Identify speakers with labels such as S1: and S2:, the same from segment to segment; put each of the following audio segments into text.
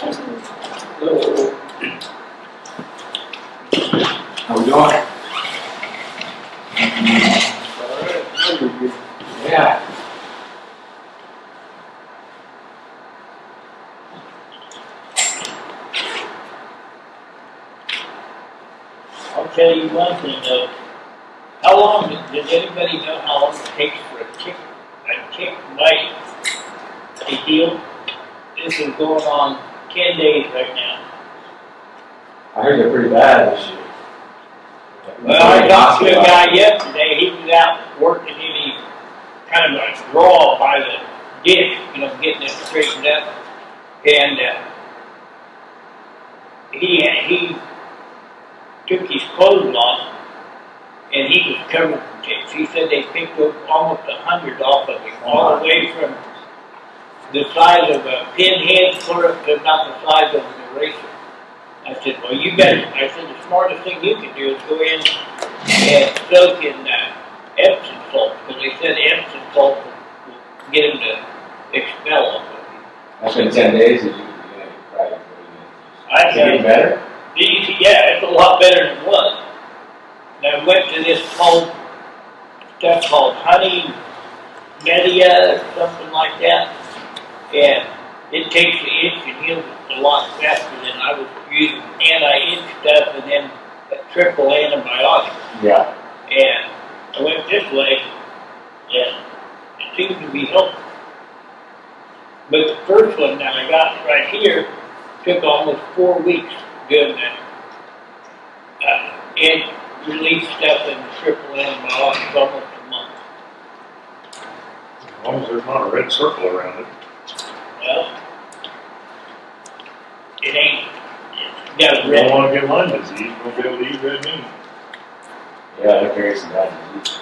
S1: How we doing? Yeah.
S2: I'll tell you one thing though. How long does anybody know how long it takes for a tick bite to heal? This is going on 10 days right now.
S1: I heard they're pretty bad this year.
S2: Well, I talked to a guy yesterday. He was out working in his kind of a draw by the ditch, getting it straightened up. And he took his clothes off, and he was covered in ticks. He said they picked up almost 100 off of him, all the way from the size of a pinhead clear up to about the size of an eraser. I said, well, you better. I said, the smartest thing you can do is go in and soak in Epsom salt, because they said Epsom salt will get him to expel them.
S1: That's been 10 days. Did you probably
S2: I said,
S1: better?
S2: Yeah, it's a lot better than it was. And I went to this stuff called honey media or something like that, and it takes the itch and heals it a lot faster than I was using anti-itch stuff and then a triple antibiotic.
S1: Yeah.
S2: And I went this way, and it seemed to be helpful. But the first one that I got right here took almost 4 weeks doing that. And release stuff in the triple antibiotics almost a month.
S3: As long as there's not a red circle around it.
S2: Well, it ain't. It's got a
S3: You
S2: red.
S3: don't want to get Lyme disease, you won't be able to eat red meat.
S1: Yeah, that carries some bad disease.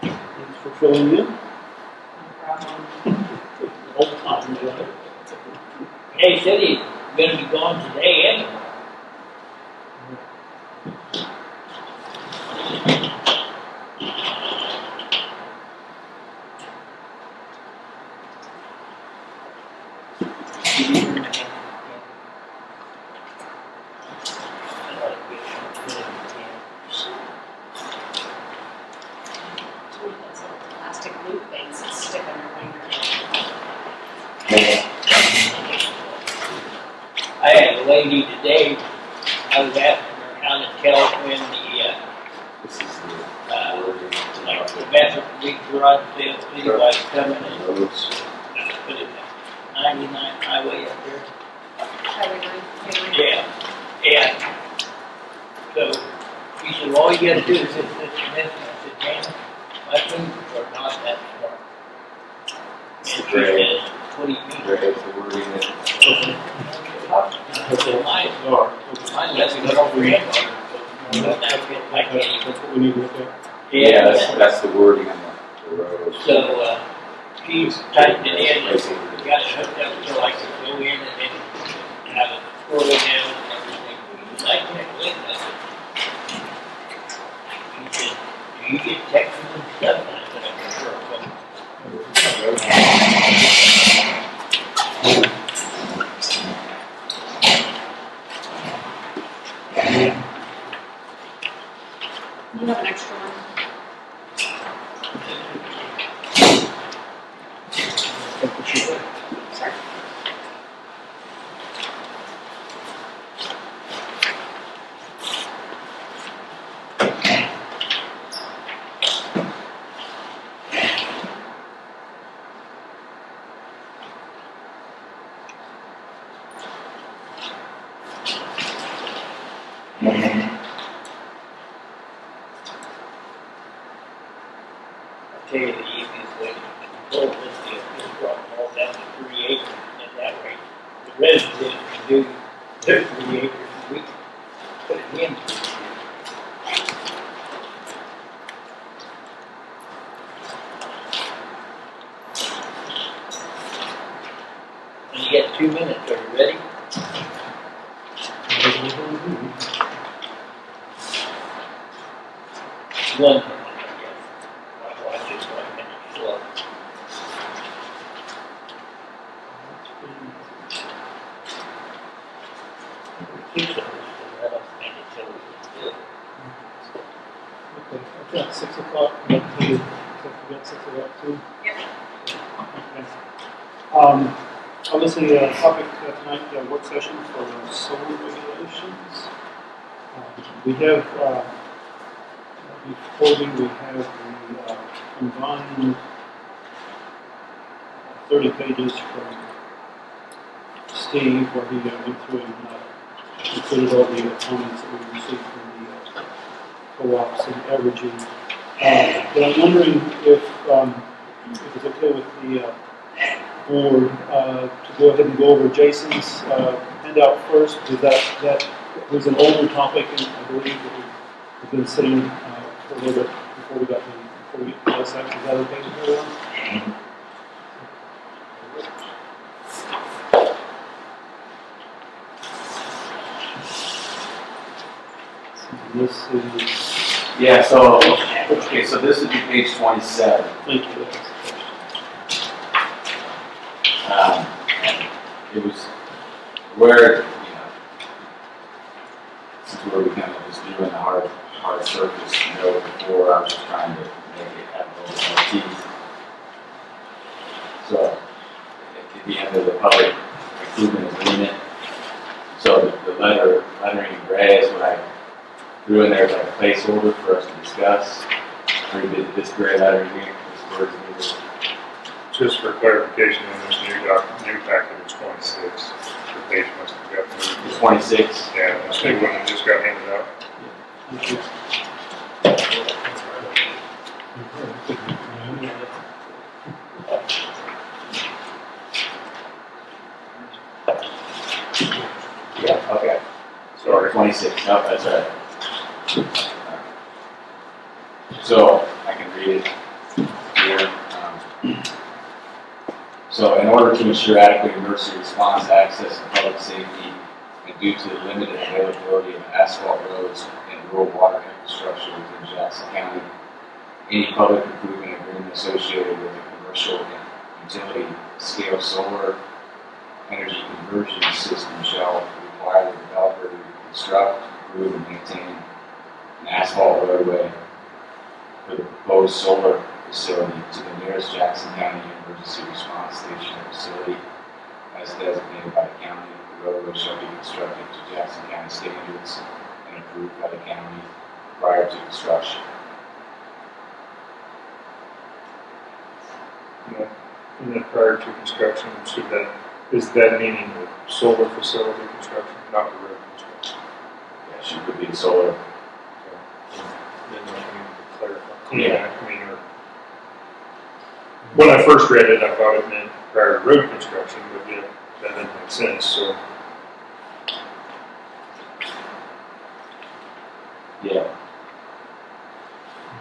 S2: Thanks for filling in. Whole time, Hey, he said he's going to be gone today anyway.
S4: Plastic loop things that stick on your finger.
S2: I had a lady today, I was asking her how to tell when
S1: This is the
S2: like the method big garage sale citywide coming and
S1: roads.
S2: put it at 99 highway up there.
S4: Highway 9.
S2: Yeah, and so she said, well, all you gotta do is this and this. And I said, Jana, my fingers are not that smart. And she
S1: Great.
S2: says, what do you mean?
S1: Right, the wording that
S2: Mine doesn't go over in. I can't.
S3: That's what we need to look at.
S1: Yeah, that's the wording on the roads.
S2: So, she typed it in, and got it hooked up so I could go in and then have it scroll down and everything. I can't believe that. He said, do you get texts and stuff? And I said, I'm sure.
S4: You have an extra one? Sorry.
S2: I'll tell you the easiest way to control this deal is drop them all down to 3 acres, and that way the residents can do their 3 acres and we can put it in. And you get 2 minutes, are you ready? One minute, I guess. I'll watch this 1 minute slow. Two shows, I don't think it's over.
S5: Okay, I've got 6 o'clock, but you got 6 o'clock too?
S4: Yep.
S5: Okay. Obviously, topic tonight, work session for solar regulations. We have, before we have the combined 30 pages from Steve, where he went through and included all the comments that we received from the co-ops and averaging. But I'm wondering if it's okay with the board to go ahead and go over Jason's handout first, because that was an older topic, and I believe that we've been sitting for a little bit before we get to that section. Is that okay with everyone? This is,
S1: Yeah, so, okay, so this would be page 27.
S5: thank you.
S1: It was where, this is where we kind of was doing the hard surface note before. I was just trying to make it have a little more teeth. So, at the end of the public improvement agreement, so the lettering in gray is what I threw in there as like a placeholder for us to discuss. Or you did this gray letter here, this word here.
S3: Just for clarification, in this new packet, it's 26. The page must have got moved.
S1: It's 26.
S3: Yeah, this new one that just got handed out.
S5: Thank you.
S1: Yeah, okay.
S3: Sorry.
S1: 26, no, that's right. So, I can read it here. So, in order to ensure adequate emergency response access and public safety, and due to the limited availability of asphalt roads and rural water infrastructure within Jackson County, any public improvement agreement associated with a commercial and utility scale solar energy conversion system shall require the developer to construct, improve, and maintain an asphalt roadway for the proposed solar facility to the nearest Jackson County Emergency Response Station or facility as designated by the county. The roadway shall be constructed to Jackson County standards and approved by the county prior to construction.
S3: And then prior to construction, is that meaning the solar facility construction, not the road construction?
S1: Yeah, she would be the solar.
S3: Then I need to clarify.
S1: Yeah.
S3: I mean, when I first read it, I thought it meant prior to road construction, but yeah, that doesn't make sense, so.
S1: Yeah,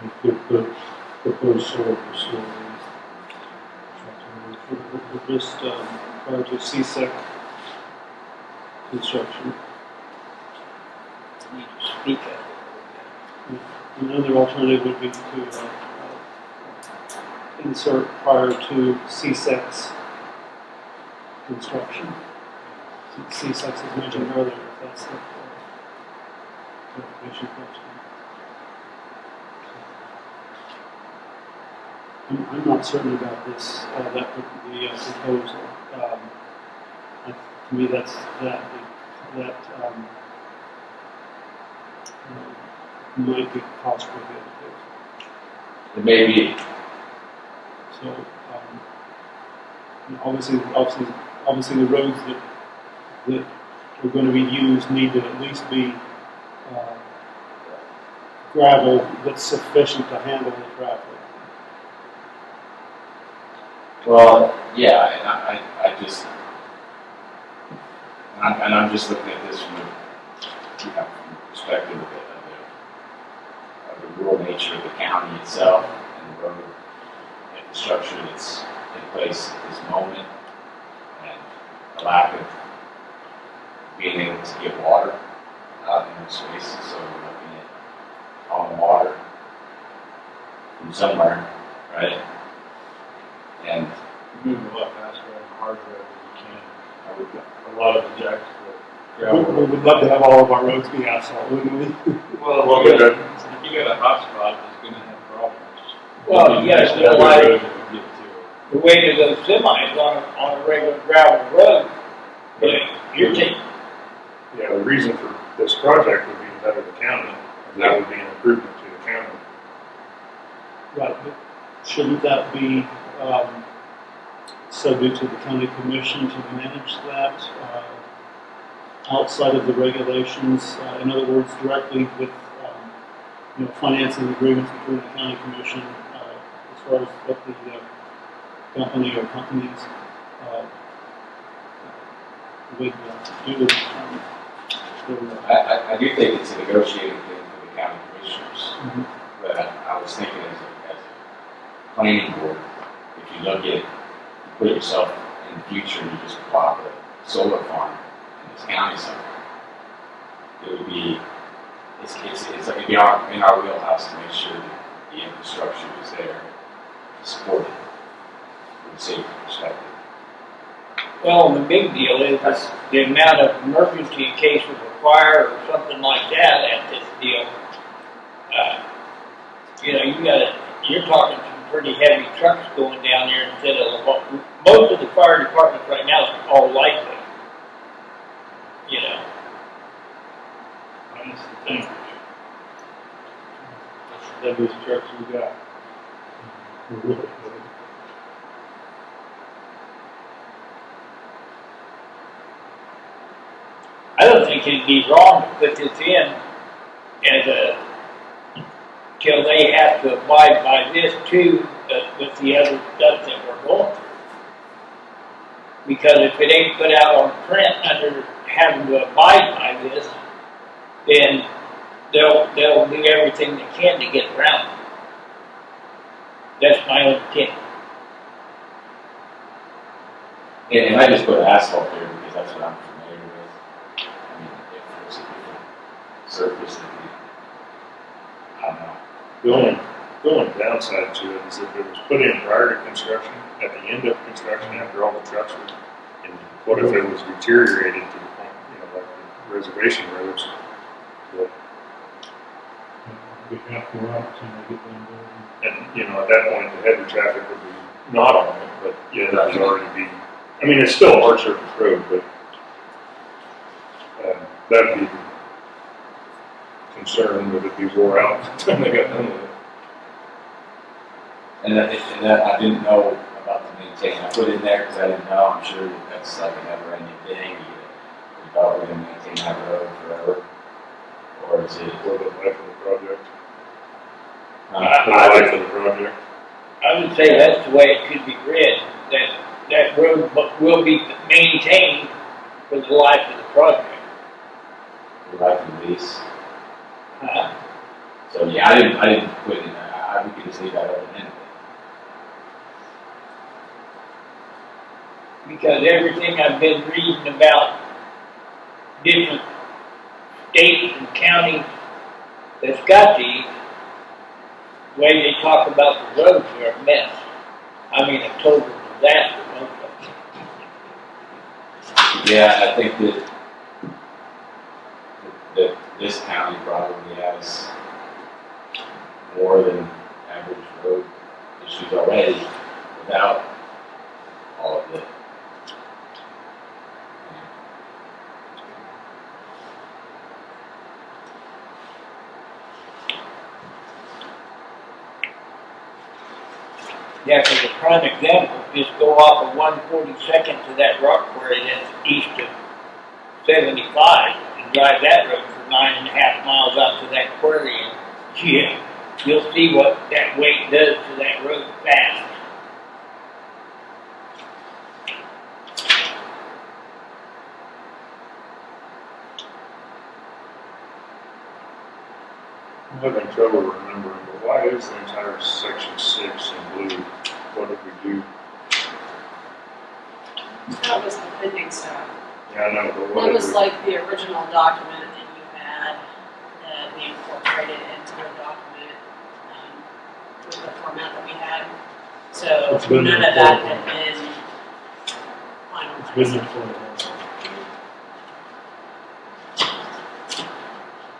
S5: You could put proposed solar facility. Just prior to CSEC construction.
S2: You need to speak up.
S5: Another alternative would be to insert prior to CSEC's construction. CSEC as mentioned earlier, if that's the clarification question. I'm not certain about this, the proposal. To me, might be cost prohibitive.
S1: it may be.
S5: So, obviously the roads that are going to be used need to at least be gravel that's sufficient to handle the traffic.
S1: Well, yeah, and I just, and I'm just looking at this from from the perspective of the rural nature of the county itself and the road infrastructure that's in place at this moment, and a lack of being able to get water out in their spaces, so we're looking at hauling water from somewhere, right? And
S5: Move a lot faster on the hard road than we can. A lot of the jacks, gravel. We would love to have all of our roads be asphalt, wouldn't we?
S3: Well, we got,
S6: You got a hot spot that's gonna have problems.
S2: Well, you gotta
S6: Just
S2: realize
S6: another road that would get to it.
S2: the weight of those semis on a regular gravel road, but you're taking,
S3: yeah, the reason for this project would be to better the county, and that would be an improvement to the county.
S5: Right, but shouldn't that be, subject to the county commission to manage that, outside of the regulations? In other words, directly with, financing agreements between the county commission, as far as what the, company or companies, would, do with,
S1: I do think it's a negotiating thing for the county commissioners. But I was thinking as a planning board, if you look at, you put yourself in the future and you just plop a solar farm in this county somewhere, it would be, it's like it'd be in our wheelhouse to make sure that the infrastructure is there to support it from a safety perspective.
S2: well, the big deal is the amount of emergency in case of a fire or something like that at this deal. You're talking some pretty heavy trucks going down there instead of, most of the fire departments right now is all lightweight.
S6: Minus the tankers. That's the heaviest trucks we got.
S2: I don't think it'd be wrong to put this in as till they have to abide by this too, with the other stuff that we're going through. Because if it ain't put out on print under having to abide by this, then they'll do everything they can to get around it. That's my own opinion.
S1: And I just put asphalt there because that's what I'm familiar with. I mean, if there's a different surface that I don't know.
S3: The only downside to it is if it was put in prior to construction, at the end of construction, after all the trucks were, and what if it was deteriorated to the point, like the reservation roads, that,
S5: we have to route when they get them
S3: and, at that point, the heavy traffic would be not on it, but yeah, that would already be, I mean, it's still a hard surface road, but, that'd be concerned that it'd be wore out by the time they got done with it.
S1: And that I didn't know about the maintain. I put it in there because I didn't know. I'm sure that that's like a never-ending thing. You thought we're going to maintain that road forever, or is it?
S3: For the life of the project. For the
S2: I
S3: life of the project.
S2: would say that's the way it could be read, that road will be maintained for the life of the project.
S1: The life of the lease.
S2: Huh?
S1: So yeah, I didn't put it in there. We could just leave that open ended.
S2: Because everything I've been reading about different states and counties that's got these, the way they talk about the roads are a mess. I mean, a total disaster, most of them.
S1: Yeah, I think that this county probably has more than average road issues already without all of it.
S2: Yeah, because a prime example, just go off of 142nd to that rock quarry that's east of 75 and drive that road for 9.5 miles out to that quarry, and yeah, you'll see what that weight does to that road fast.
S3: I'm having trouble remembering, but why is the entire section 6 in blue? What did we do?
S4: That was the pending stuff.
S3: I know, but
S4: That
S3: whatever.
S4: was like the original document that you had, that we incorporated into the document, with the format that we had. So
S5: It's been
S4: none
S5: there
S4: of that
S5: for a
S4: had
S5: while.
S4: been
S5: It's been
S4: finalized.
S5: there for a while.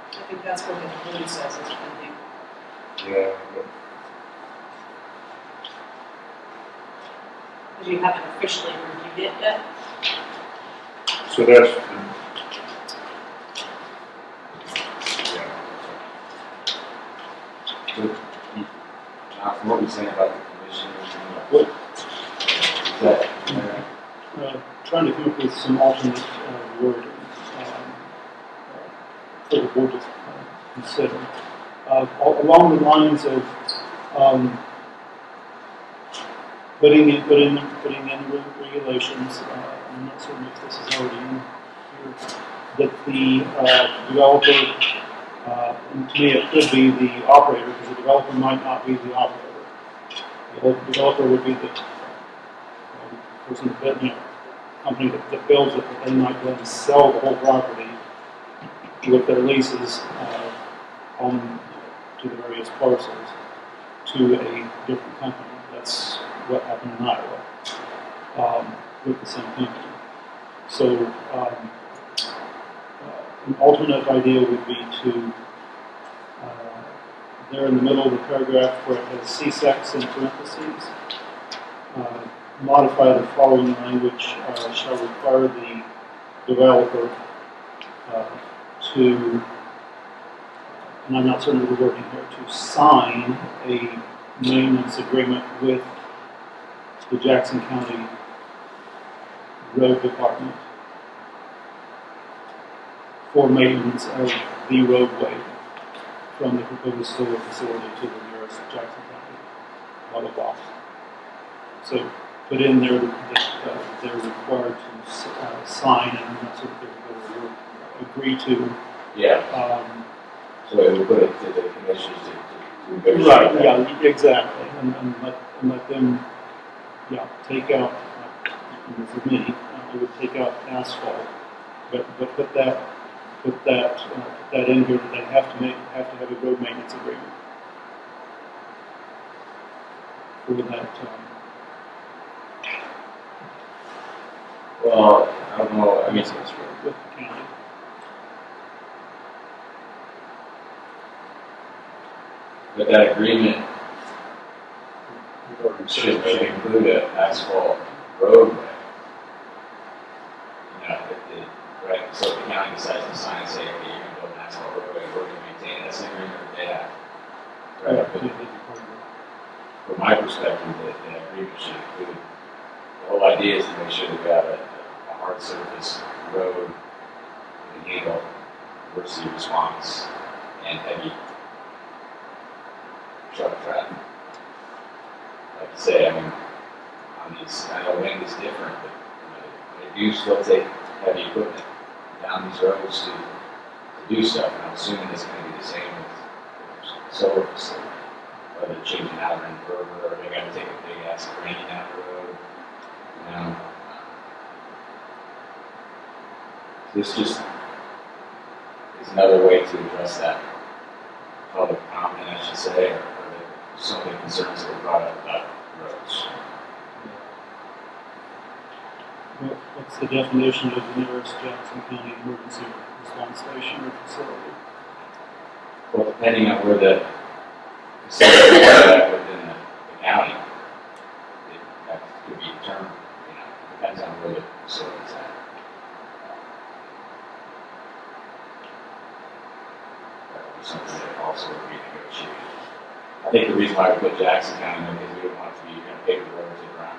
S4: I think that's what the blue says is pending.
S3: Yeah, but
S4: Because you haven't officially reviewed it yet.
S3: so that's, yeah.
S1: From what we're saying about the commissioners,
S5: What,
S1: is that,
S5: trying to come up with some alternate wording for the board to consider. Along the lines of putting in the regulations, I'm not certain if this is already in here, that the developer, and to me it could be the operator, because the developer might not be the operator. The developer would be the person that, company that builds it, but they might then sell the whole property with their leases on to the various parcels to a different company. That's what happened in Iowa with the same company. So an alternate idea would be to, there in the middle of the paragraph where it has C-sex in parentheses, modify the following language, shall require the developer to, and I'm not certain of the wording here, to sign a maintenance agreement with the Jackson County Road Department for maintenance of the roadway from the proposed solar facility to the nearest Jackson County, blah, blah, blah. So put in there that they're required to sign, and I'm not certain if they will agree to.
S1: yeah, so it would put it to the commissioners to negotiate
S5: Right,
S1: that.
S5: yeah, exactly, and let them, take out, for me, I would take out asphalt, but put that in here, that they have to have a road maintenance agreement for that,
S1: Well, I don't know, I mean,
S5: with the county.
S1: but that agreement
S3: We've already
S1: should
S3: said that.
S1: include an asphalt roadway. Right, so if the county decides to sign and say, okay, you're gonna build an asphalt roadway, we're gonna maintain it, that's an agreement that they have. Right, but from my perspective, that agreement should include, the whole idea is to make sure that we have a hard surface road that can handle emergency response and heavy truck traffic. Like I say, I mean, on these, I know wind is different, but they do still take heavy equipment down these roads to do stuff, and I'm assuming it's gonna be the same with solar facility. Whether they're changing out an inverter, or they gotta take a big ass crane down the road, This just is another way to address that public comment, I should say, or some of the concerns that were brought up about roads.
S5: What's the definition of the nearest Jackson County emergency response station or facility?
S1: Well, depending on where the facility is at within the county, that could be determined, depends on where the facility is at. That would be something that also would be negotiated. I think the reason why we put Jackson County in is we don't want it to be, you're gonna pave the road to the ground.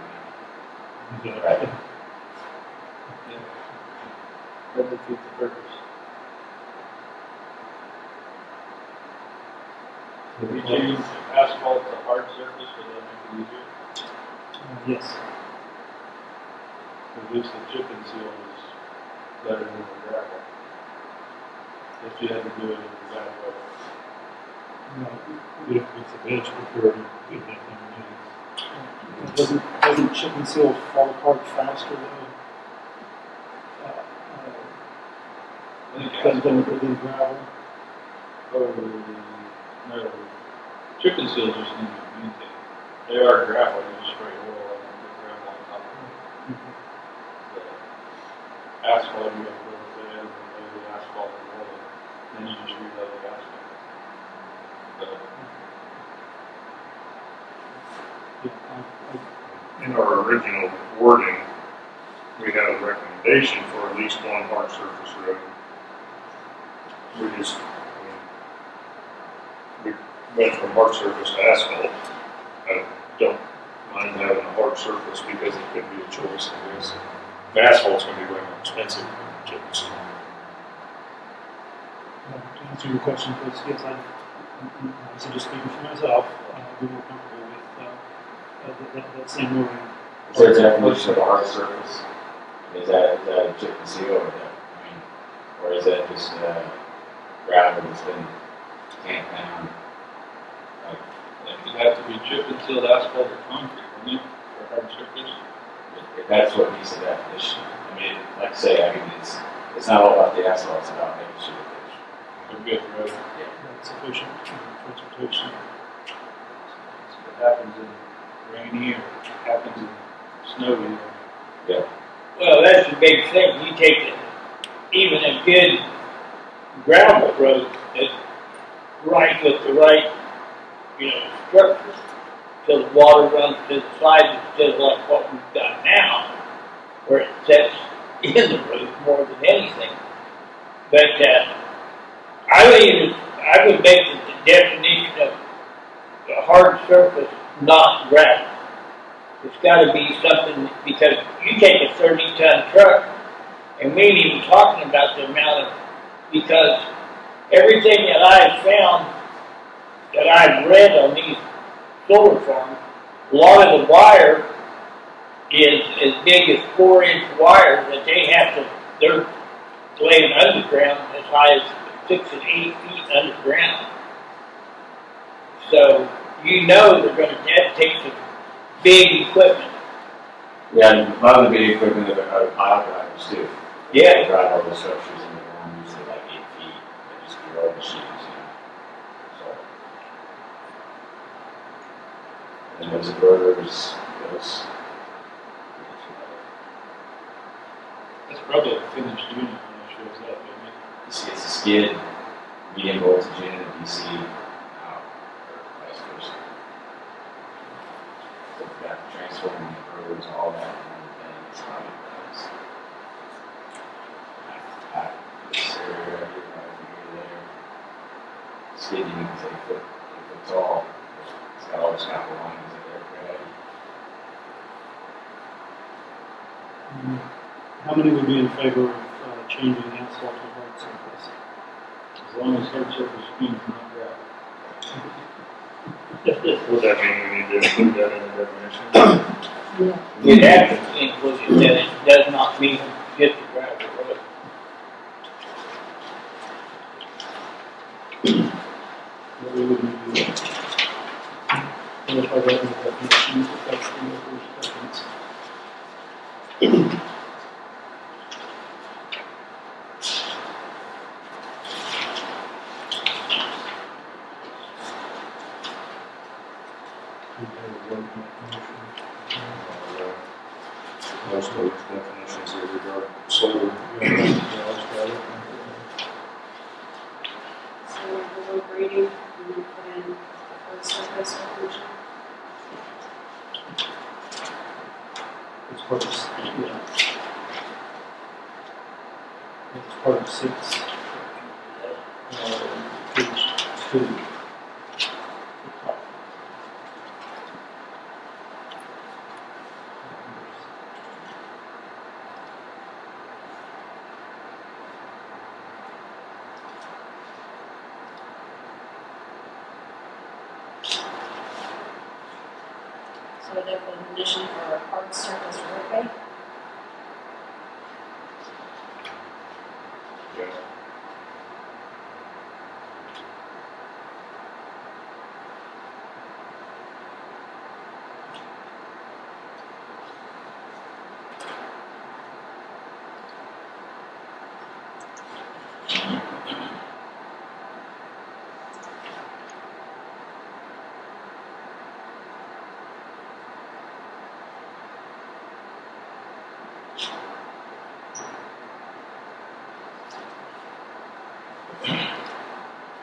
S1: Right.
S6: That defeats the purpose. If you change asphalt to hard surface, would that make it easier?
S5: Yes.
S6: At least the chip and seal is better than the gravel. If you had to do it in the driveway.
S5: If the beds were good, doesn't chip and seal fall apart faster though?
S6: I think
S5: than
S6: asphalt,
S5: gravel.
S6: no, chip and seal just need to be maintained. They are gravel, you just spray oil and put gravel on top of it. The asphalt, you gotta go to bed and lay the asphalt and oil, then you just relay the asphalt. But
S5: Yeah,
S3: In our original wording, we had a recommendation for at least one hard surface road. We just, we went from hard surface to asphalt. I don't mind having a hard surface because it could be a choice, I guess. The asphalt's gonna be way more expensive than chip and seal.
S5: To answer your question, Chris, yes, I so just speaking for myself, I'd be more comfortable with that same wording.
S1: Is there a definition of a hard surface? Is that a chip and seal or that, or is that just gravel that's been tamped down? Like,
S6: it would have to be chip and sealed asphalt or concrete, wouldn't it, for a hard surface?
S1: if that's what meets the definition. I mean, like I say, it's not all about the asphalt, it's about making sure that
S6: A good road.
S5: That's sufficient transportation.
S6: It happens in rainy or happens in snowy.
S2: Well, that's the big thing. You take even a good gravel road that's right with the right, structure, so the water runs to the sides instead of like what we've got now, where it sets in the road more than anything. But I would make the definition of a hard surface not gravel. It's got to be something, because you take a 30-ton truck, and we ain't even talking about the amount of, because everything that I've found, that I've read on these solar farms, a lot of the wire is as big as 4-inch wire that they're laying underground as high as 6 and 8 feet underground. So, they're going to have to take some big equipment.
S1: Yeah, and a lot of the big equipment are pile drivers too.
S2: Yeah.
S1: They drive all the structures in the ground, usually like 8 feet, they just drill machines, So. And those inverters, those.
S6: That's probably a finished unit when it shows up, isn't it?
S1: It's a skid, medium voltage in, and DC out, or vice versa. So we've got the transformer, inverters, all that, and it's probably nice. Pack this area right here, right from here to there. Skid unit is 8 foot tall. It's got all the copper lines in there, gravity.
S5: How many would be in favor of changing asphalt to hard surface?
S6: As long as hard surface means not gravel.
S3: Would that mean we need to include that in the definition?
S2: You'd have to include it, that it does not mean just a gravel road.
S5: What we would need to clarify that in the definitions, if that's the first preference.
S3: Most of those definitions are regarding solar.
S4: So the low grading, and then put in the hard surface definition.
S5: It's part of, yeah. It's part of 6, page 2.
S4: So a definition for a hard surface roadway.
S3: Yeah.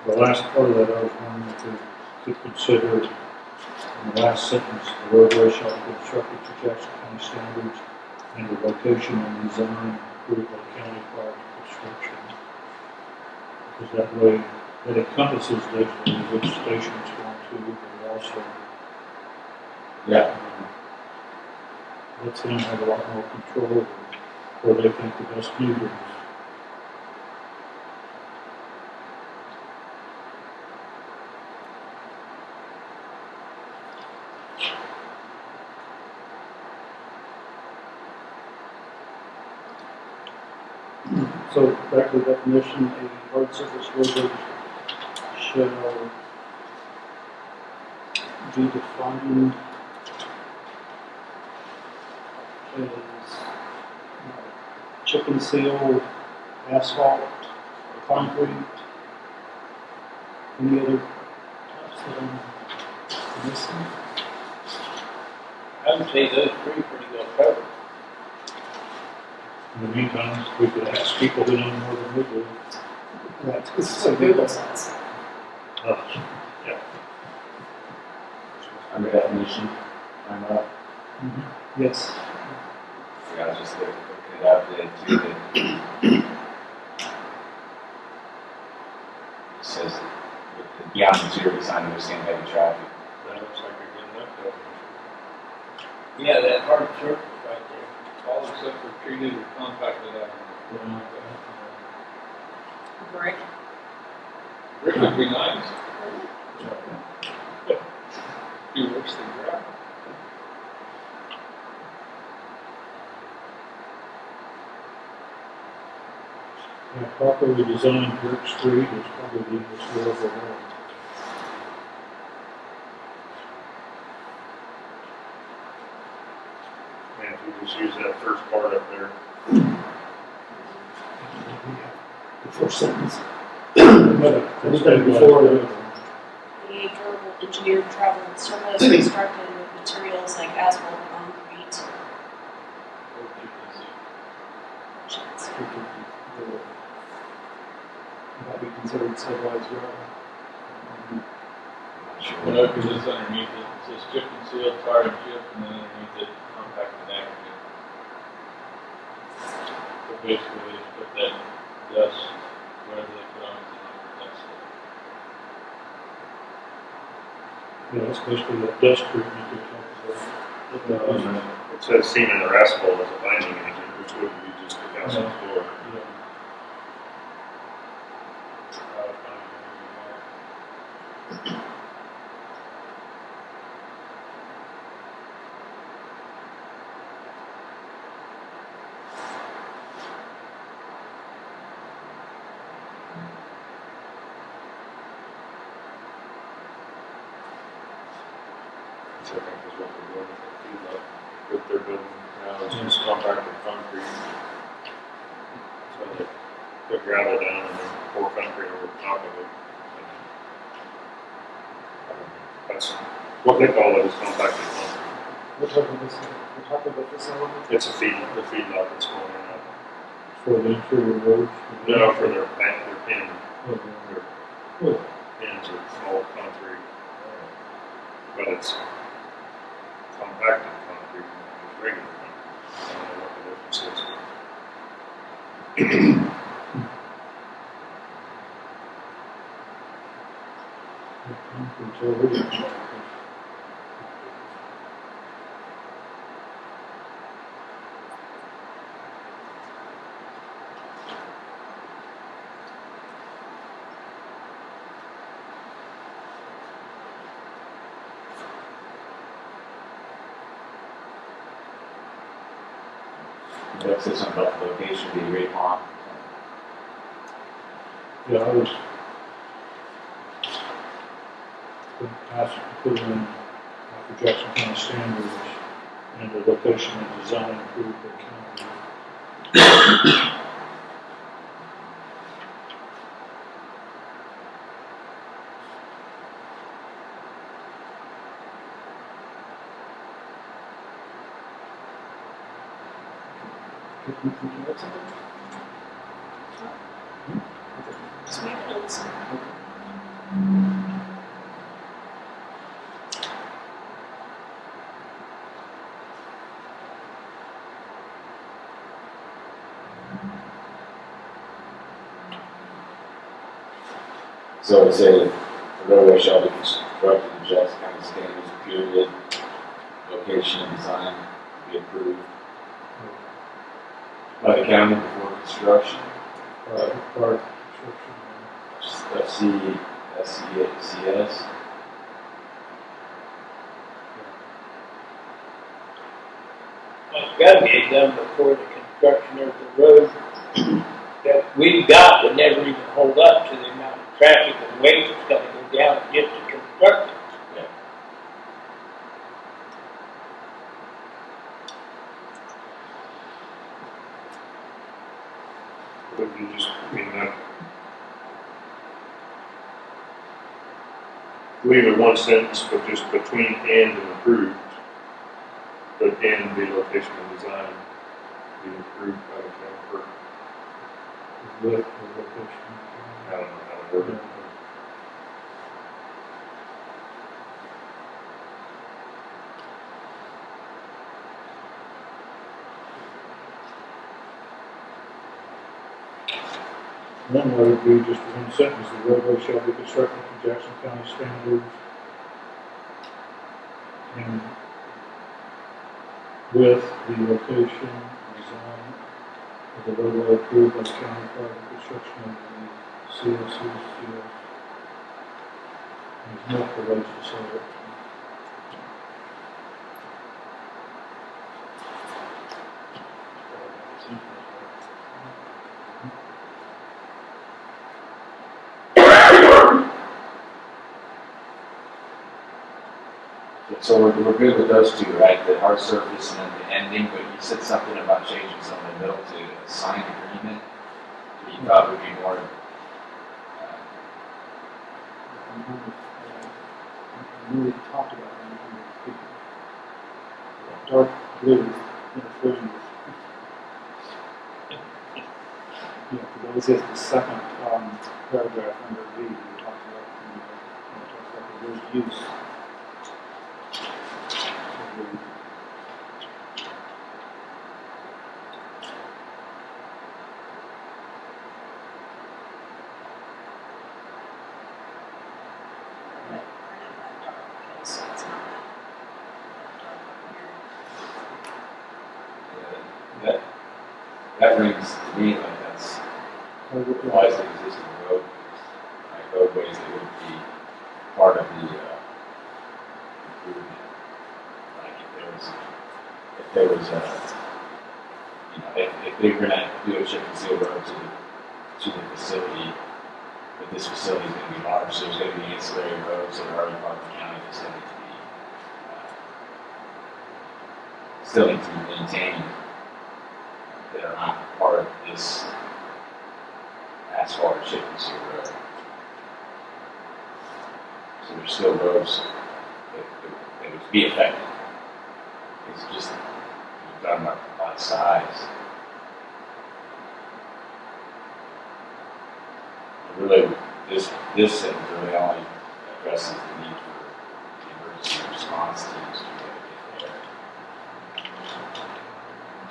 S5: The last part of that, I was wondering if we could consider, in the last sentence, the roadway shall be constructed to Jackson County standards and the location and design approved by the county prior to construction. Because that way, that encompasses definitely which station it's going to, but also
S1: Yeah.
S5: lets them have a lot more control over where they think the best meter is. So back to the definition, a hard surface roadway shall be defined as chip and seal, asphalt, or concrete. Any other types that I'm missing?
S2: I would say those three pretty well covered.
S5: In the meantime, we could ask people who know more than we do.
S4: This is what Google says.
S3: Yeah.
S1: Under definition, I'm up.
S5: Yes.
S1: Yeah, I was just looking it up today too, that it says that with the beyond zero design, understand heavy traffic.
S3: That looks like a good enough definition.
S2: Yeah, that hard surface right there.
S6: All except for treated or compacted aggregate.
S4: Brick.
S6: Brick would be nice. Be worse than gravel.
S5: A properly designed brick street is probably the easiest way overall.
S3: And if we just use that first part up there,
S5: The first sentence. Instead before
S4: A durable engineered traveled surface constructed with materials like asphalt, concrete.
S5: Might be considered civilized gravel.
S6: What if it's just underneath it, it says chip and seal, tar and chip, and then underneath it, compacted aggregate. So basically, they just put that dust, whatever they put on it, that's
S5: Yeah, that's basically that dust treatment we talked about.
S3: it says cement or asphalt as a binding agent, which would be just the calcium floor.
S5: Yeah.
S3: Which I think is what we're doing with the feedlot, with their building now, is just compacted concrete. So they put gravel down and then pour concrete over the top of it. That's what they call it, is compacted concrete.
S5: We're talking about this element
S3: It's a the feedlot that's going in out.
S5: for the interior roads.
S3: No, for their pin,
S5: Oh,
S3: their pins are all concrete. But it's compacted concrete, not regular concrete. I don't know what the difference is.
S5: Concrete's already compacted.
S1: What's this one about the location, the Great Pond?
S5: Yeah, I was asked to put in for Jackson County standards and the location and design approved by county.
S4: Just make notes.
S1: So it say, the roadway shall be constructed in Jackson County standards, period, location and design to be approved by the county before construction.
S5: Part construction.
S1: FCS.
S2: Well, it's gotta be done before the construction of the road that we've got would never even hold up to the amount of traffic and weight that's gotta go down just to construct it.
S3: Would you just, I mean, leave it one sentence, but just between and approved, but and the location and design be approved by the county.
S5: With the location.
S3: I don't know how to word it.
S5: One way would be just one sentence, the roadway shall be constructed to Jackson County standards and with the location and design of the roadway approved by the county prior to construction of the CSCS. There's multiple ways to say it.
S1: So we're good with those two, right? The hard surface and then the ending, but you said something about changing something in the middle to a signed agreement. You thought would be more,
S5: We talked about it. Dark blue interfering with. Yeah, because that was the second paragraph under B. We talked about the word use.
S4: So it's not
S1: that rings to me like that's applies to existing road, like roadways that would be part of the improvement. Like if there was a, you know, if they were gonna do a chip and seal road to the facility, but this facility is gonna be large, so there's gonna be ancillary roads that are already part of the county that still need to be maintained, that are not part of this asphalt or chip and seal road. So there's still roads that would be affected. It's just, we're talking about by size. Really, this sentence really only addresses the need for the emergency response teams to be able to get there.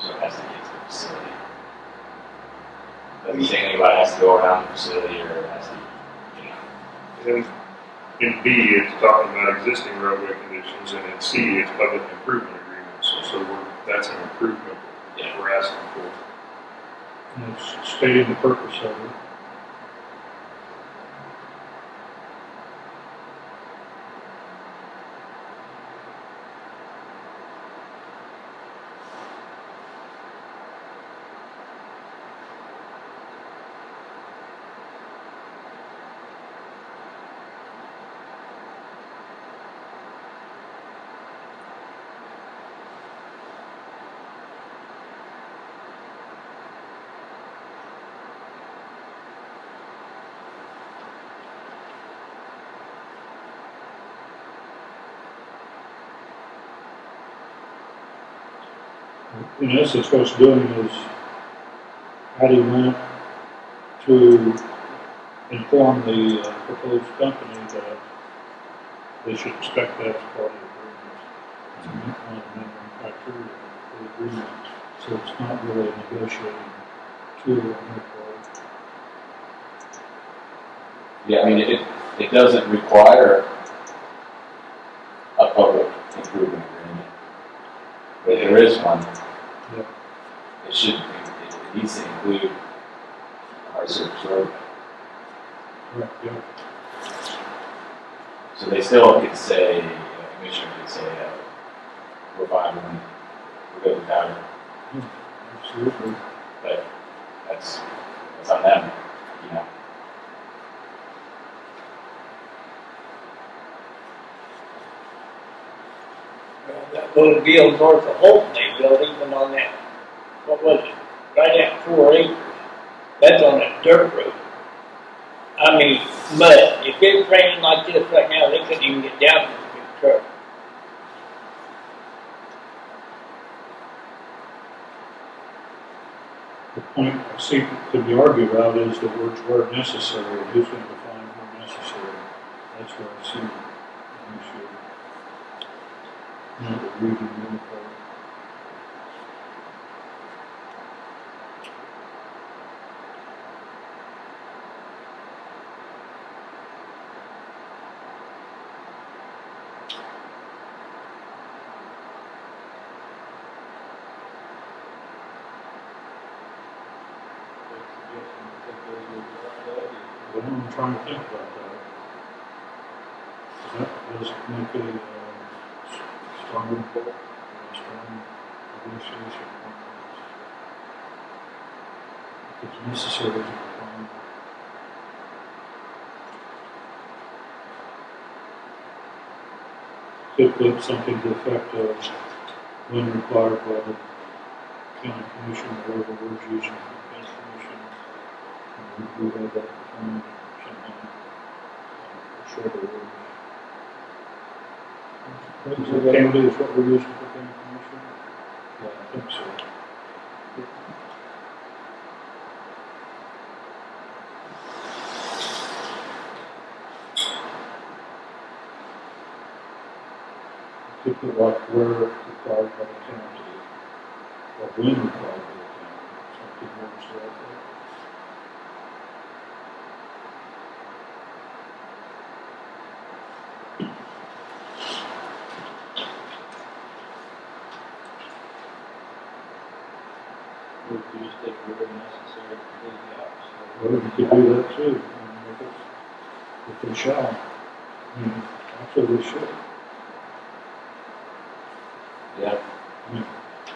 S1: So it has to get to the facility. Doesn't say anybody has to go around the facility or it has to, you know.
S3: And in B, it's talking about existing roadway conditions, and in C, it's public improvement agreements. So that's an improvement that we're asking for.
S5: And it's stating the purpose of it. In essence, what it's doing is adding that to inform the proposed company that they should expect that as part of the agreement. To meet one of the minimum criteria for the agreement, so it's not really a negotiating tool on their part.
S1: Yeah, I mean, it doesn't require a public improvement agreement, but there is one.
S5: Yeah.
S1: It needs to include our surface road.
S5: Correct, yeah.
S1: So they still could say, commissioner could say, we're fine, we're good without it,
S5: Absolutely.
S1: but that's on them, you know.
S2: That little deal north of Holton they built, even on that, what was it, right at 4 acres. That's on a dirt road. I mean, mud. If it's raining like this right now, they couldn't even get down with a big truck.
S5: The point I see could be argued about is the words where necessary, and who's going to define where necessary. That's where I see an issue. Not reading the part. Well, I'm trying to think about that. That does make a strong pull, a strong negotiation point. If it's necessary to define. Could put something to the effect of when required by the county commission, or whatever words used from the county commission. We have that defined somehow. Shorter words. County is what we're using for county commission? Yeah, I think so. Could put like where required by the county, or when required by the county, something more so like that.
S6: Or if you just take where necessary completely out.
S5: Well, you could do that too, if they shall. Actually, they should.
S1: Yeah.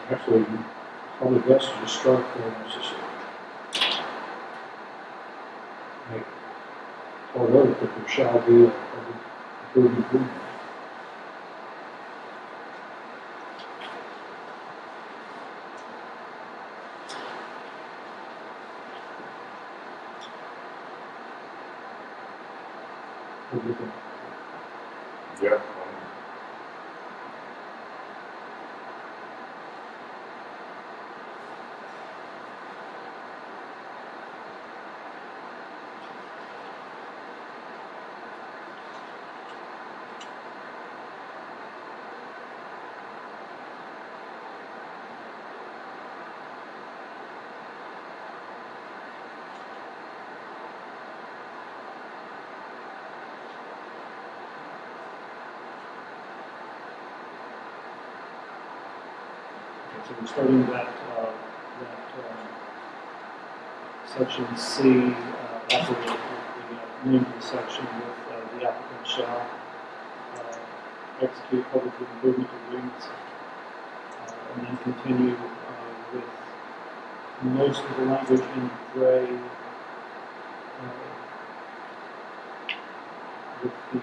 S5: Actually, probably best to just strike where necessary. Make part of it that there shall be a public improvement agreement. What do you think?
S3: Yeah.
S5: So we're starting that section C, after the name of the section with the applicant shall execute public improvement agreements, and then continue with most of the language in gray with the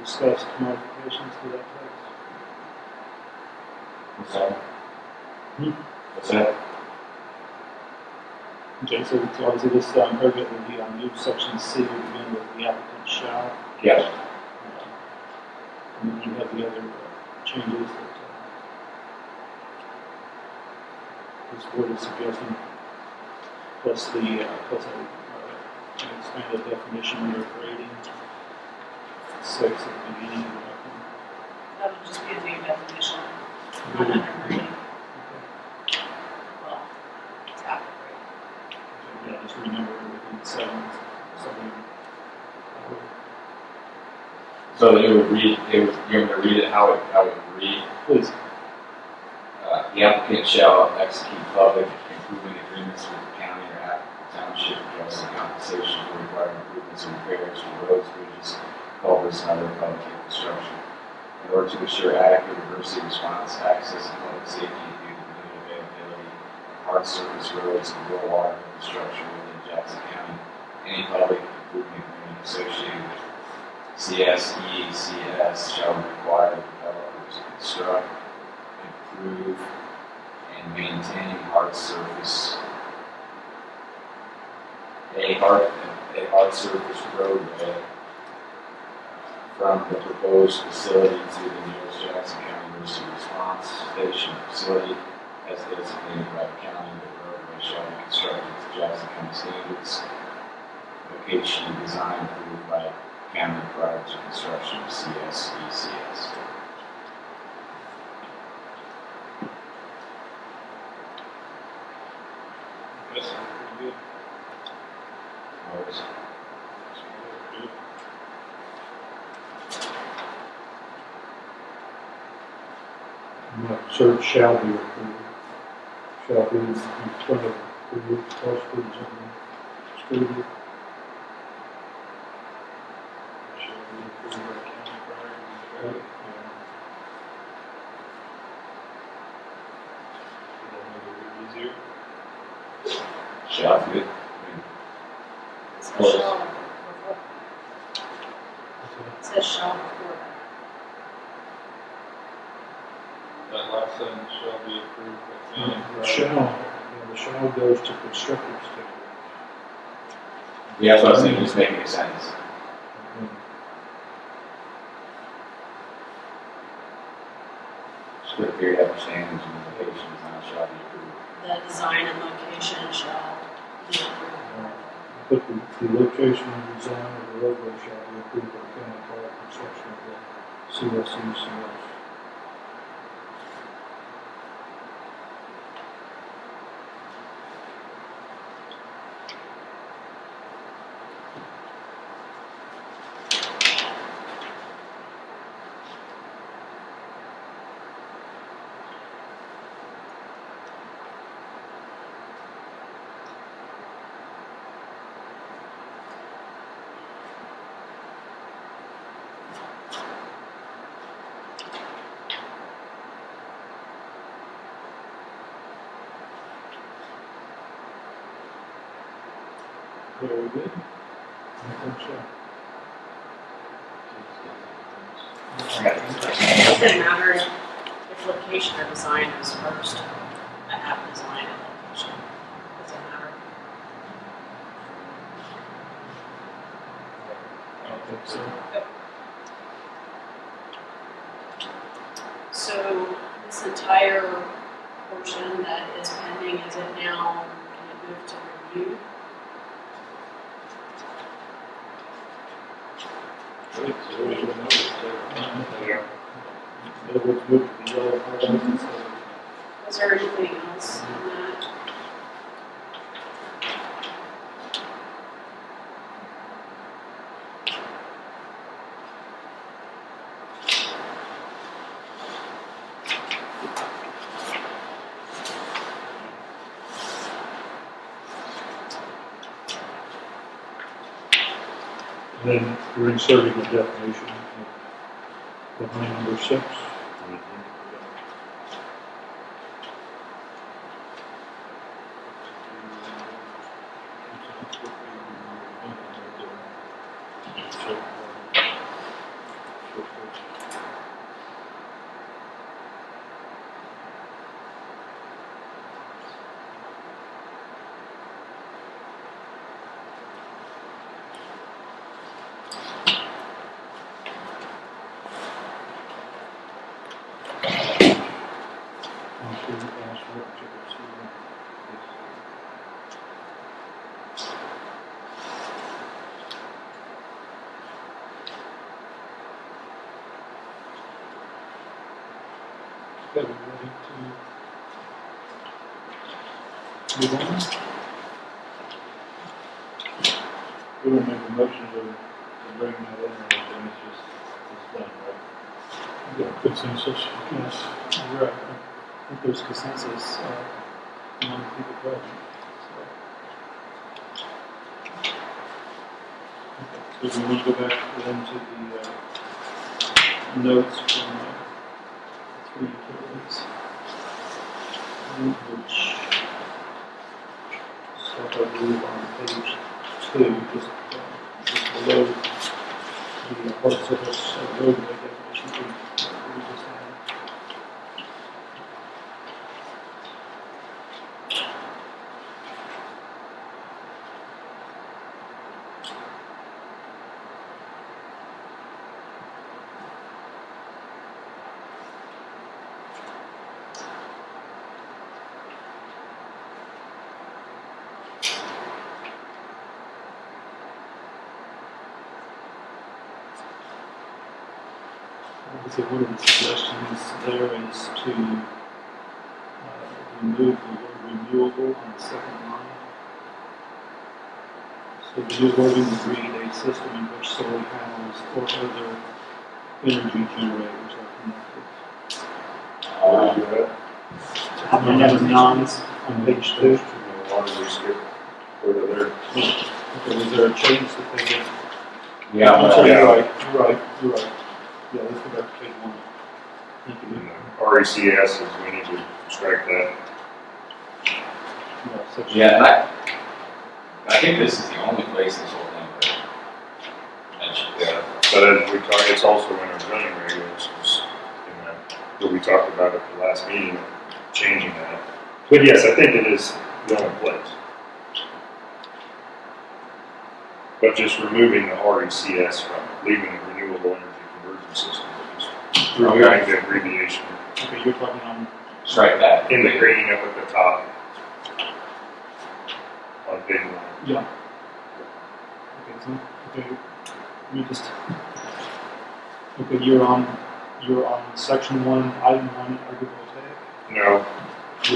S5: discussed modifications to that text.
S1: What's that? What's that?
S5: Okay, so obviously this paragraph will be on new section C, will begin with the applicant shall.
S1: Yeah.
S5: And then you have the other changes that this board is suggesting. plus the, plus an expanded definition under grading. 6 at the beginning of the document.
S4: That would just be a new definition, not under grading. Well, it's after grading.
S5: Yeah, just renumber everything, 7.
S1: So it would read, you're going to read it how it would read.
S5: Please.
S1: The applicant shall execute public improvement agreements with the county or township addressing compensation for required improvements and repairs for roads, bridges, culverts, and other public infrastructure. In order to ensure adequate emergency response, access, and public safety due to the limited availability of hard surface roads and rural water infrastructure within Jackson County, any public improvement agreement associated with CSECS shall require the developers to construct, improve, and maintain hard surface, a hard surface roadway from the proposed facility to the nearest Jackson County Emergency Response Station facility as designated by the county. The roadway shall be constructed to Jackson County standards, location and design approved by county prior to construction of CSECS.
S6: That's pretty good.
S1: Always.
S6: Good.
S5: Search shall be approved. Shall be in front of approved, posted, and excluded.
S6: Shall be approved by county prior to the Would that make it easier?
S1: Shall be good.
S4: It says
S1: Close.
S4: shall before. It says shall before that.
S6: That last sentence shall be approved by county
S5: The
S6: prior.
S5: shall, the shall goes to constructive standards.
S1: Yeah, that's what I was thinking, just making a sentence. Just put a period after standards and limitations, and it shall be approved.
S4: The design and location shall be approved.
S5: Put the location and design of the roadway shall be approved by county prior to construction of the CSECS. Very good. I think so.
S4: It doesn't matter if location or design is first. I have design and location. Doesn't matter.
S5: I don't think so.
S4: So this entire portion that is pending, is it now, can it move to review?
S6: Good, so we should notice that.
S3: Yeah.
S5: It would move to the yellow highlights.
S4: Was there anything else in that?
S5: And then we're inserting the definition of line number 6. Okay, we're ready to move on.
S6: We don't make a motion to bring that in, or anything, it's done, right?
S5: Yeah, consensus, yes, you're right. I think there's consensus among the people present. So, we want to go back then to the notes from three utilities, which start, I believe, on page 2, just below the parts of this roadway definition we just had. Obviously, one of the suggestions there is to remove the word renewable on the second line. So the new wording would read a system in which solar panels or other energy generators are connected. And number 9 on page 2.
S3: Why don't we skip over there?
S5: Okay, was there a change that they did?
S1: Yeah,
S5: I'm
S1: but-
S5: sorry,
S3: yeah.
S5: you're right. Yeah, let's go back to page 1. Thank you.
S3: RECS is, we need to strike that.
S5: Yeah, section.
S1: Yeah, and I think this is the only place this whole thing that mentioned there.
S3: But as we talked, it's also in our zoning regulations, that we talked about at the last meeting, changing that. But yes, I think it is the only place. But just removing the RECS from it, leaving the renewable energy conversion system, just removing the abbreviation.
S5: Okay, you're talking on.
S1: Strike that.
S3: In the grading up at the top. On page 1.
S5: Yeah. Okay, so, okay, you just, okay, you're on section 1, item 1, agrivoltaic.
S3: No,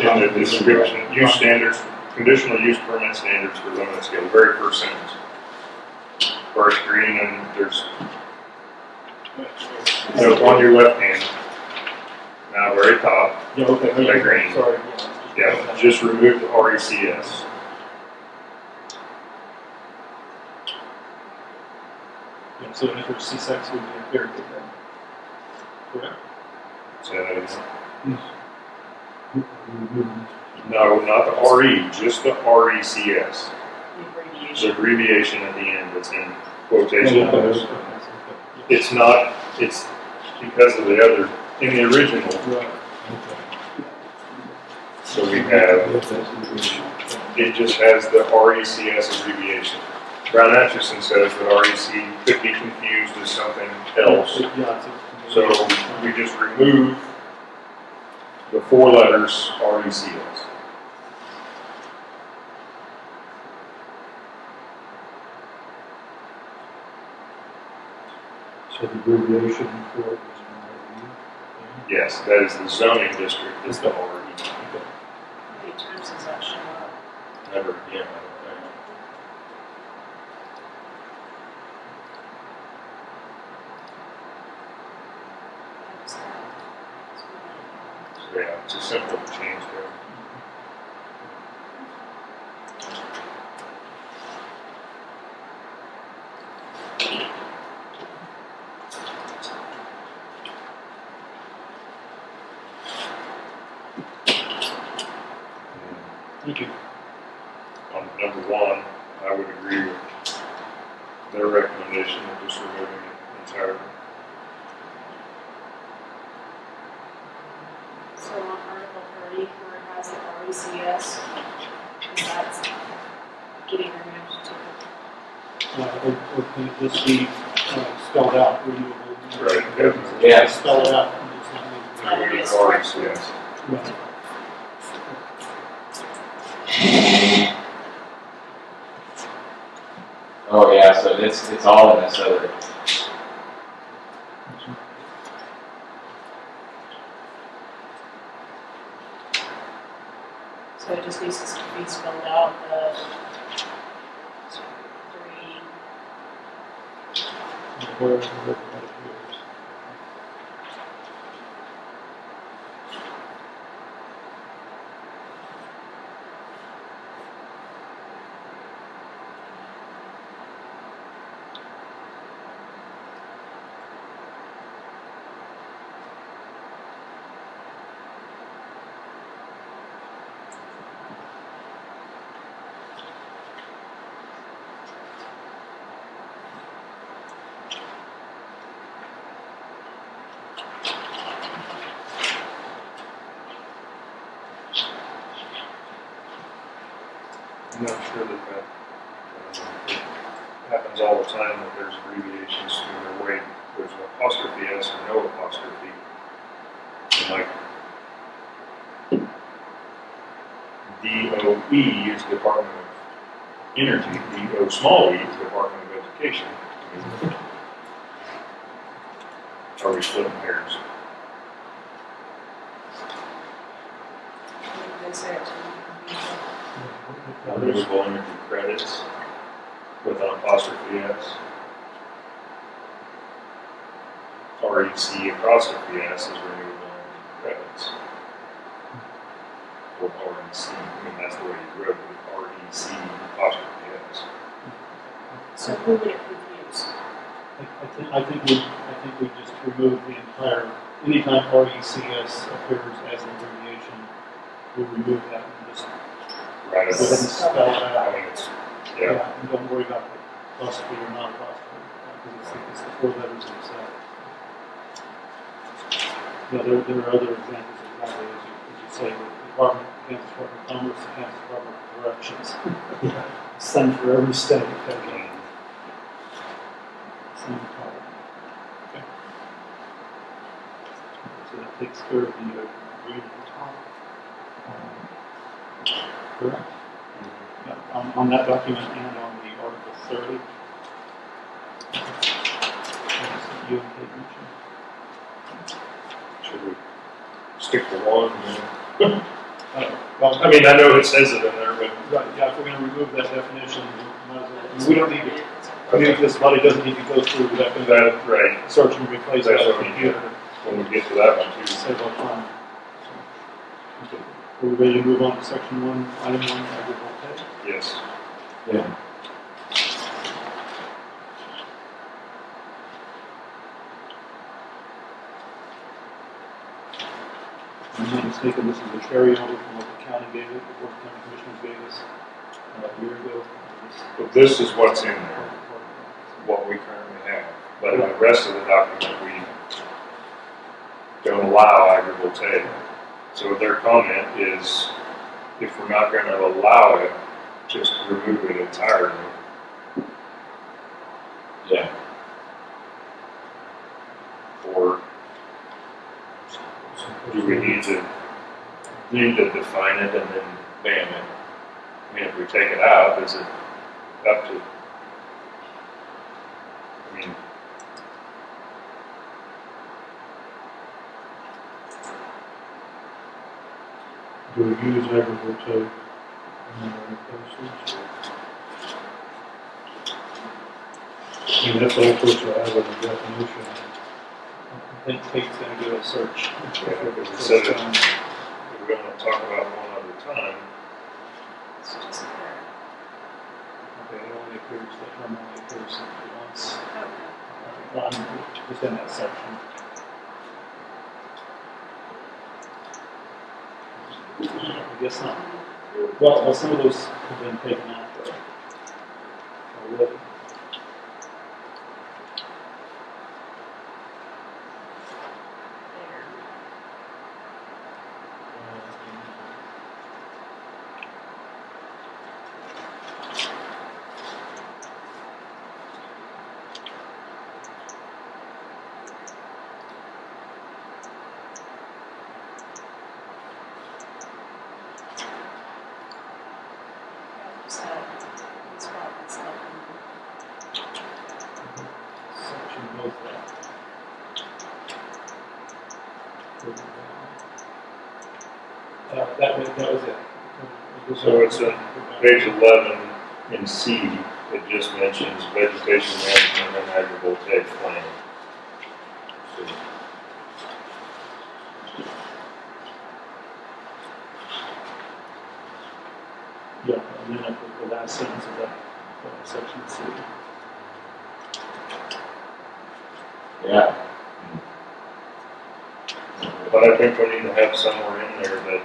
S3: in the description, use standards, conditional use permit standards for limited scale, the very first sentence. First green, and there's, no, on your left hand, now very top,
S5: Yeah, okay,
S3: By green.
S5: sorry.
S3: yeah, just remove the RECS.
S5: Yeah, so after C6 would be a period then. Correct?
S3: Say that again. No, not the RE, just the RECS.
S4: The abbreviation.
S3: The abbreviation at the end that's in quotation
S5: Okay,
S3: marks.
S5: okay.
S3: It's not, it's because of the other, in the original,
S5: Right.
S3: so we have, it just has the RECS abbreviation. Brown Atchison says that REC could be confused as something else.
S5: Yeah, it's
S3: So we just remove the 4 letters RECS.
S5: So the abbreviation for it is
S3: Yes, that is the zoning district, is the RE.
S4: How many times does that show up?
S3: Never again, I don't think.
S4: What's that?
S3: So yeah, it's a simple change there.
S5: Thank you.
S3: On number 1, I would agree with their recommendation of just removing it entirely.
S4: So on Article 30, where it has the RECS, is that getting removed too?
S5: Or can it just be spelled out, renewable?
S3: Right, definitely.
S1: Yeah.
S5: Spell it out. and it's not moving.
S4: That
S3: Remove
S4: is
S3: the
S4: correct.
S3: RECS.
S5: Right.
S1: Oh, yeah, so it's all in this other.
S4: it just needs to be spelled out, the three,
S5: Where that appears.
S3: I'm not sure that it happens all the time that there's abbreviations in their way. There's an apostrophe S or no apostrophe. And like DOE is Department of Energy, DO small e is Department of Education. I mean, are we splitting hairs?
S4: what did they say it to?
S3: Renewable energy credits with an apostrophe S. REC apostrophe S is renewable energy credits. Or REC, I mean that's the way you wrote it, REC apostrophe S.
S4: So who would it confuse?
S5: I think we just remove the entire, anytime RECS appears as an abbreviation, we remove that and just
S3: Right,
S5: go ahead and spell it
S3: I
S5: out.
S3: mean, yeah,
S5: And don't worry about the apostrophe or not apostrophe, because it's the four letters themselves. Yeah, there are other examples exactly as you say, the Department, Kansas Department of Commerce, the Kansas Department of Corrections. Same for every state, okay? Same department. Okay. So that takes care of the green at the top. Correct? Yeah, on that document and on the Article 30. You and Kate mentioned.
S3: should we stick to one?
S5: Well,
S3: I mean, I know it says it in there, but
S5: right, yeah, if we're going to remove that definition, we might as well, I mean, we don't need to, I mean, if this body doesn't need to go through that,
S3: that, right,
S5: search and replace that
S3: That's what we
S5: computer.
S3: when we get to that one too.
S5: Save our time. Okay. Are we ready to move on to section 1, item 1, agrivoltaic?
S3: Yes.
S1: Yeah.
S5: If I'm not mistaken, this is a carryover from what the county gave it, the Board of County Commissioners gave us a year ago.
S3: But this is what's in there, what we currently have. But in the rest of the document, we don't allow agrivoltaic. So their comment is, if we're not going to allow it, just remove it entirely.
S1: Yeah.
S3: Or do we need to define it and then ban it? I mean, if we take it out, is it up to? I mean,
S5: Do we use agrivoltaic in our places? I mean, that's all supposed to have a definition. I think Kate's going to do a search.
S3: yeah, because we said it, we're going to talk about one other time.
S4: It's just there.
S5: Okay, it only appears, that term only appears once.
S4: Okay.
S5: Well, I'm just in that section. I guess not. Well, some of those have been taken out though. Already.
S4: There. So, it's probably something.
S5: Section was that. That was it.
S3: So it's on page 11 in C, it just mentions vegetation management and agrivoltaic plan.
S5: Yeah, and then the last sentence of that section C.
S1: Yeah.
S3: But I think we need to have somewhere in there that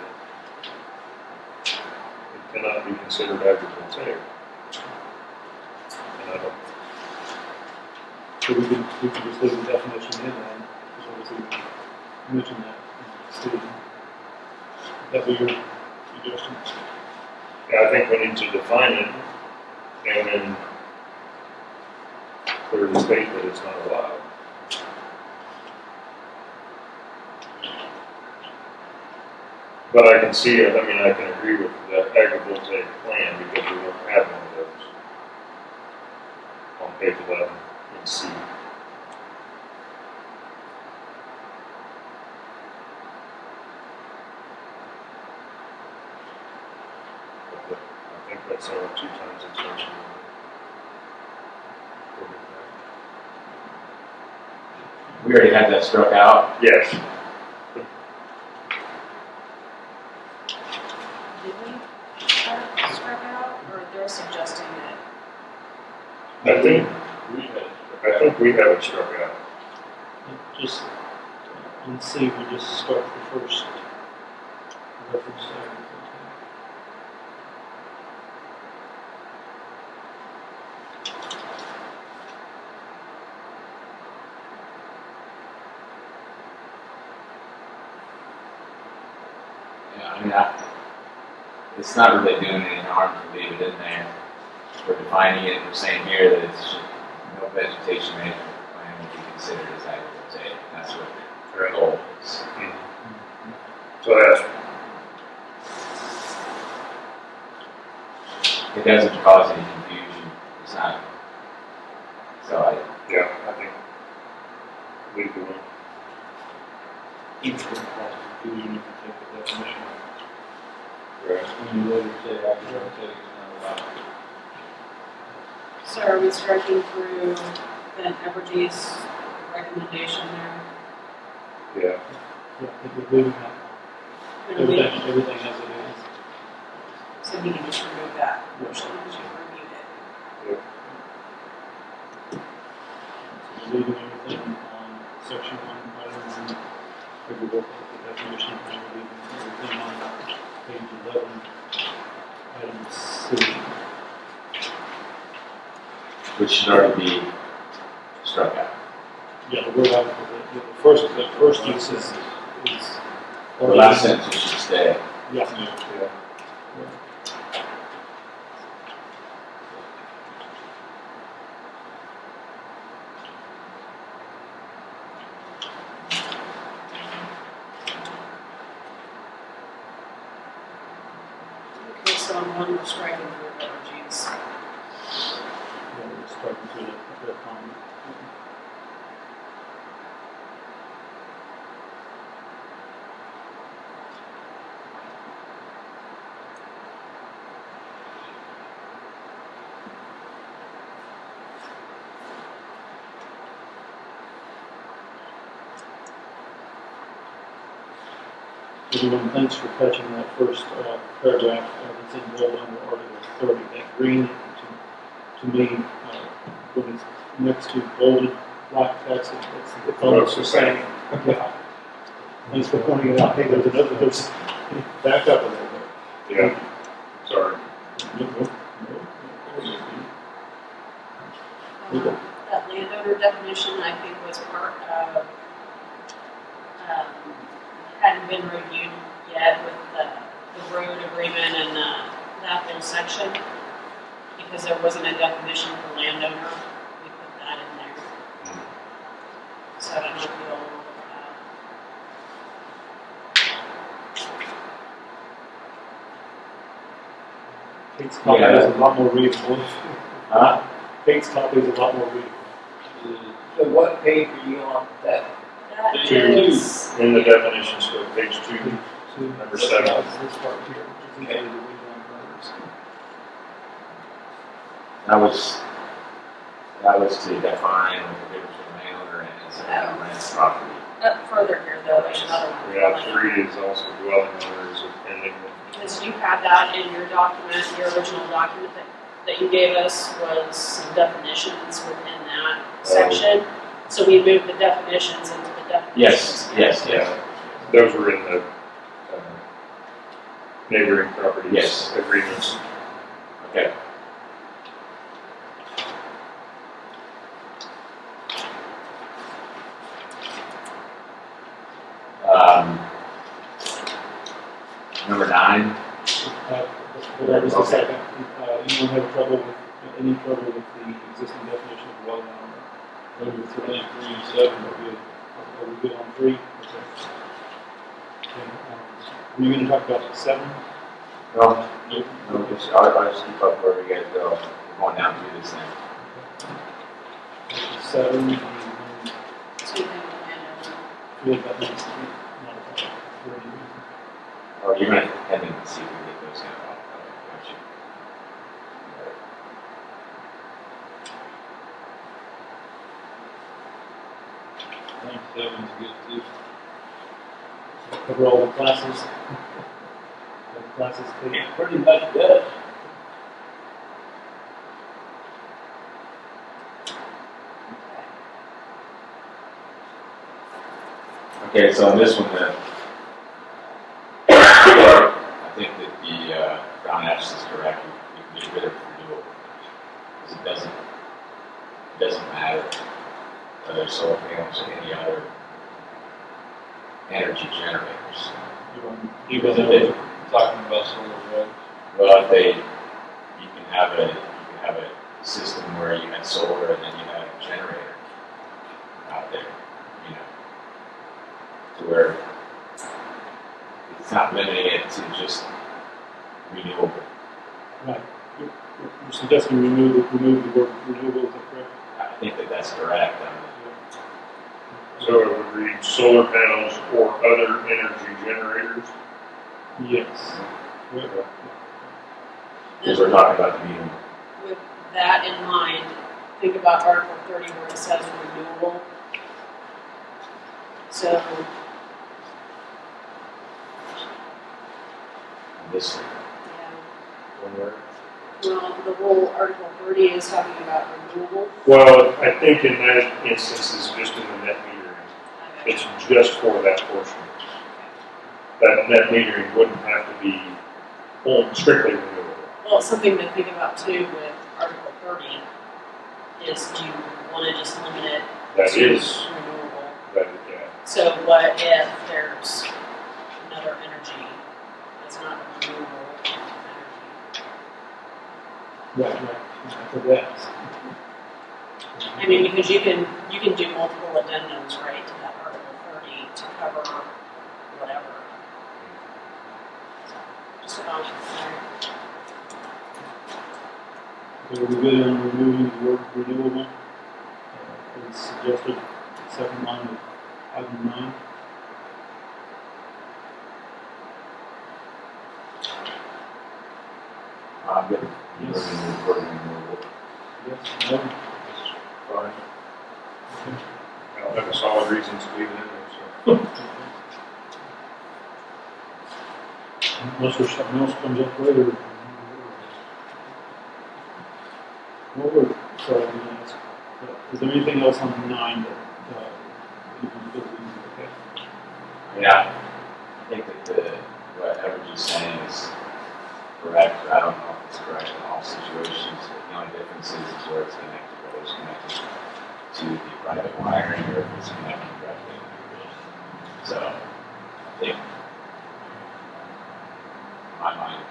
S3: it cannot be considered agrivoltaic. And I don't,
S5: So we can just leave the definition in then, as long as we mention that in C. That be your suggestion?
S3: yeah, I think we need to define it and then clearly state that it's not allowed. But I can see it, I mean, I can agree with the agrivoltaic plan because we don't have one of those on page 11 in C. I think that's our 2 times extension.
S1: We already had that struck out.
S3: Yes.
S4: Did we strike out, or they're suggesting that?
S3: I think we have it struck out.
S5: Just, in C, we just start the first reference to agriculture.
S1: Yeah, I mean, it's not really doing any harm to leave it in there. We're defining it, we're saying here that it's no vegetation management plan would be considered as agrivoltaic. That's what their goal is.
S3: So that's,
S1: It doesn't cause any confusion. It's not. So
S3: yeah, I think leave the one.
S5: It's going to cause confusion if you take the definition.
S3: Right.
S6: When you later say agrivoltaic is not allowed.
S4: So are we striking through Ben Evergy's recommendation there?
S3: Yeah.
S5: Yeah, I think we're leaving that,
S4: Gonna leave-
S5: everything as it is.
S4: So we can just remove that portion because you reviewed it.
S5: So we're leaving everything on section 1, item 1, agricultural definition, and we're leaving everything on page 11, item C.
S1: which should already be struck out.
S5: Yeah, the word the first use is.
S1: The last sentence should stay.
S5: Yeah.
S3: Yeah.
S4: Okay, so on one, we're striking through Evergy's.
S5: Yeah, we're starting to the comment. Everyone, thanks for catching that first paragraph that's in bold under Article 30. That green, to me, when it's next to bolded black text, it's almost the same. Yeah. Thanks for pointing it out. Hey, there's back up a little bit.
S3: Yeah. Sorry.
S4: That landowner definition, I think, was part of, hadn't been reviewed yet with the road agreement and that whole section, because there wasn't a definition for landowner. We put that in there. So I don't know if you'll look at
S5: Kate's copy is a lot more readable.
S1: Huh?
S5: Kate's copy is a lot more readable.
S2: So what page are you on that?
S4: that. That
S3: Two.
S4: is,
S3: In the definitions, go to page 2.
S5: So
S3: Number 7.
S5: This part here, which is easily the way down
S1: That was to define what the difference between landowner and someone who rents property.
S4: Up further here though, there's another one.
S3: Yeah, 3 is also dwelling owners of pending.
S4: Because you had that in your document, your original document that you gave us was some definitions within that section. So we moved the definitions into the definitions.
S1: Yes.
S3: Those were in the neighboring properties
S1: Yes.
S3: agreements.
S1: Okay. Number 9.
S5: That was the second. Anyone have any trouble with the existing definition of dwelling on?
S6: Number 3 and 7 are good.
S5: Are we good on 3? Okay. Are you going to talk about 7?
S1: No,
S6: Nope.
S1: no, I'll just keep up where we guys go. We're going down through this thing.
S5: 7,
S4: Same thing with landowner.
S5: feel like that needs to be modified. For any reason.
S1: Oh, you're going to head in and see if we can get those kind of off. Okay,
S6: I think 7's good too.
S5: Cover all the classes. All the classes taken.
S2: It pretty much does.
S1: Okay, so on this one, I think that the Brown Ash is correct. We can get rid of renewable because it doesn't matter whether it's solar panels or any other energy generators.
S6: Even though they're talking about solar roads.
S1: Well, you can have a system where you had solar and then you had a generator out there, to where it's not limiting it to just renewable.
S5: Right. You're suggesting remove the word renewable, is that correct?
S1: I think that that's correct.
S3: So it would read solar panels or other energy generators.
S5: Yes.
S1: Because we're talking about the medium.
S4: With that in mind, think about Article 30 where it says renewable. So,
S1: This
S4: yeah,
S1: one word.
S4: well, the whole Article 30 is talking about renewable.
S3: Well, I think in that instance is just in the net metering. It's just for that portion. That net metering wouldn't have to be strictly renewable.
S4: Well, something to think about too with Article 30 is do you want to just limit it
S3: That
S4: to
S3: is,
S4: renewable?
S3: yeah.
S4: So what if there's another energy that's not renewable energy?
S5: Right. For that.
S4: I mean, because you can do multiple addendums, right, to that Article 30 to cover whatever. So, just a thought.
S5: Okay, are we good on removing the word renewable? As suggested, second line of item 9.
S1: I'm good.
S5: Yes.
S1: Renewable.
S5: Yes, no?
S1: Fine.
S3: I don't have a solid reason to leave it in there, so.
S5: Unless there's something else comes up later. Well, sorry, I'm gonna ask, is there anything else on 9 that you feel we need to look at?
S1: Yeah, I think that what Evergy's saying is correct. I don't know if it's correct in all situations. The only difference is where it's connected, whether it's connected to the private wiring or if it's connected directly to the grid. So I think, in my mind,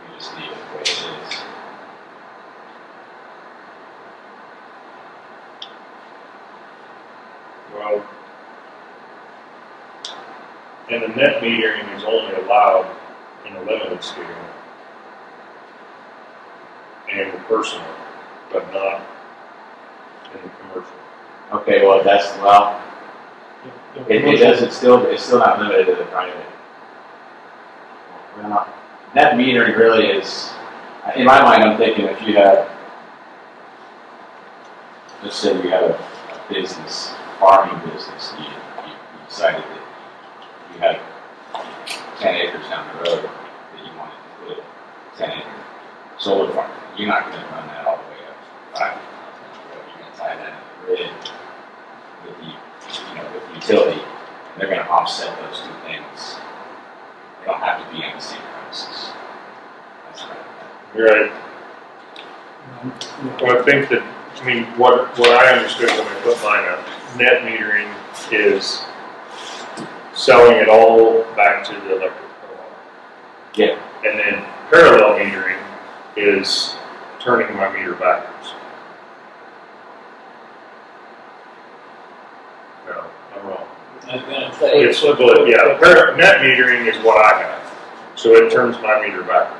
S1: we just leave it the way it is.
S3: Well, and the net metering is only allowed in a limited scale and the personal, but not in the commercial.
S1: Okay, well, it does, it's still not limited to the private. Well, net metering really is, In my mind, I'm thinking if you had, let's say you had a business, farming business, you decided that you had 10 acres down the road that you wanted to put a 10-acre solar farm. You're not going to run that all the way up 5 miles down the road. You're going to tie that in the grid with the, with the utility, and they're going to offset those two things. They don't have to be on the same premises. That's right.
S3: You're right. Well, I think that, what I understood when I put mine up, net metering is selling it all back to the electric co-op.
S1: Yeah.
S3: And then parallel metering is turning my meter backwards. No, I'm wrong.
S2: I was gonna say.
S3: It's, net metering is what I have. So it turns my meter backwards.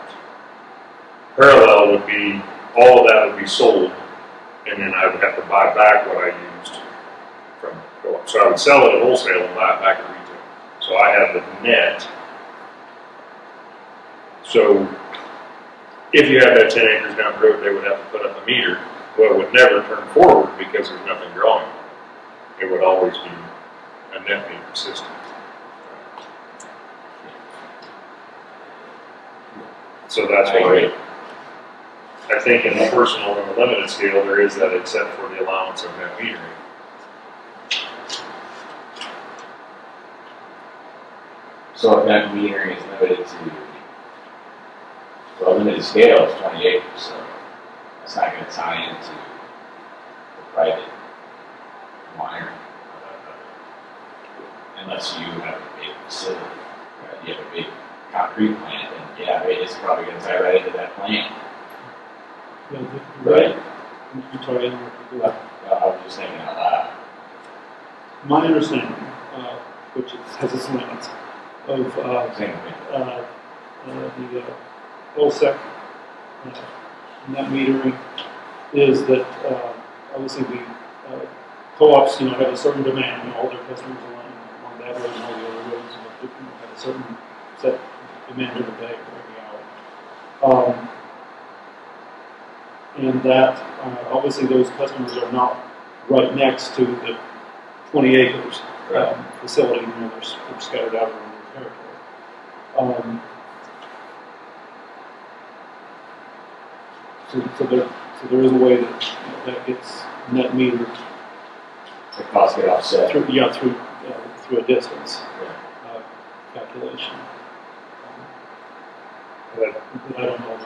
S3: Parallel would be, all of that would be sold, and then I would have to buy back what I used from the co-op. So I would sell it at wholesale and buy it back at retail. So I have the net. So if you had that 10 acres down the road, they would have to put up a meter. Well, it would never turn forward because there's nothing drawing. It would always be a net meter system. So that's why I think in the personal and the limited scale, there is that except for the allowance of net metering.
S1: So if net metering is limited to, well, limited scale is 20 acres, so it's not going to tie into the private wiring. Unless you have a big facility, right? You have a big concrete plant, and yeah, it's probably going to tie right into that plant. Right.
S5: I'm sorry, I didn't know what to do.
S1: I was just thinking out loud.
S5: My understanding, which has its limits, of
S1: Same thing.
S5: the OSEC net metering is that obviously the co-ops, have a certain demand. All their customers along that road and all the other roads have a certain set demand of the day for every hour. And that obviously those customers are not right next to the 20 acres facility. They're scattered out around their territory. So there is a way that that gets net metered
S1: The cost get offset.
S5: through a distance calculation. But I don't know.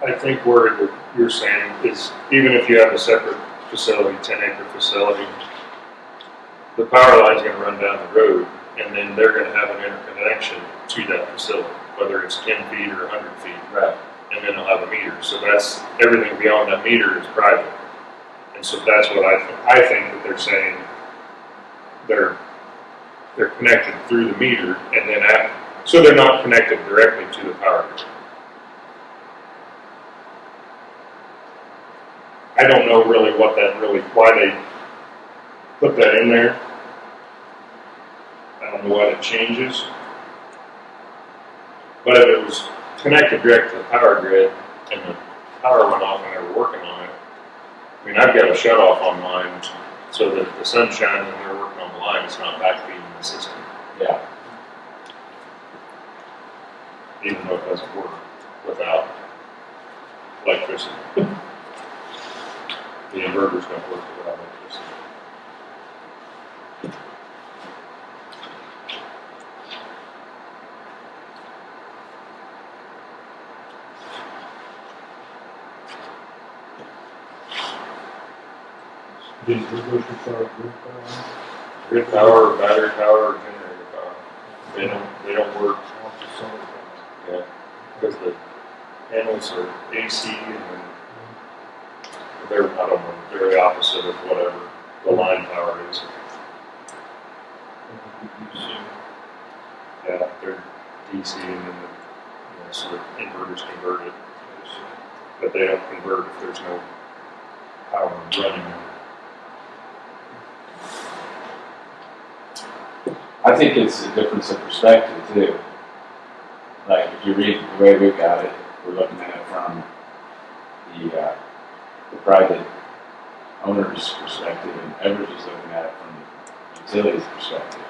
S3: I think where you're saying is, even if you have a separate facility, 10-acre facility, the power line's going to run down the road, and then they're going to have an interconnection to that facility, whether it's 10 feet or 100 feet.
S1: Right.
S3: And then they'll have a meter. So that's, everything beyond that meter is private. And so that's what I think that they're saying, they're connected through the meter, and then so they're not connected directly to the power grid. I don't know really why they put that in there. I don't know what it changes. But if it was connected direct to the power grid and the power went off and they were working on it, I've got a shut off on mine so that if the sun's shining and they're working on the line, it's not backfeeding the system.
S1: Yeah.
S3: Even though it doesn't work without electricity. The inverters don't work without electricity.
S5: These reverse require grid power.
S3: Grid power, battery power, or generator power. They don't work. Yeah, because the panels are AC and then they're, I don't know, they're the opposite of whatever the line power is. Yeah, they're DC and then so the inverters convert it. But they don't convert if there's no power running.
S1: I think it's a difference of perspective too. Like if you read the way we've got it, we're looking at it from the private owner's perspective and Everidge is looking at it from the utilities perspective.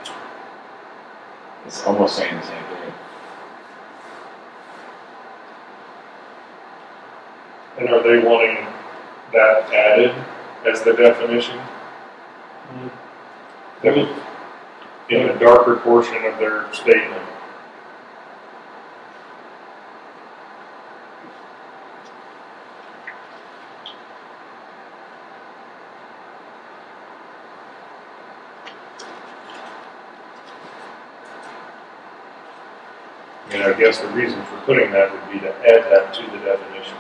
S1: It's almost saying the same thing.
S3: And are they wanting that added as the definition? That would, in the darker portion of their statement. And I guess the reason for putting that would be to add that to the definition.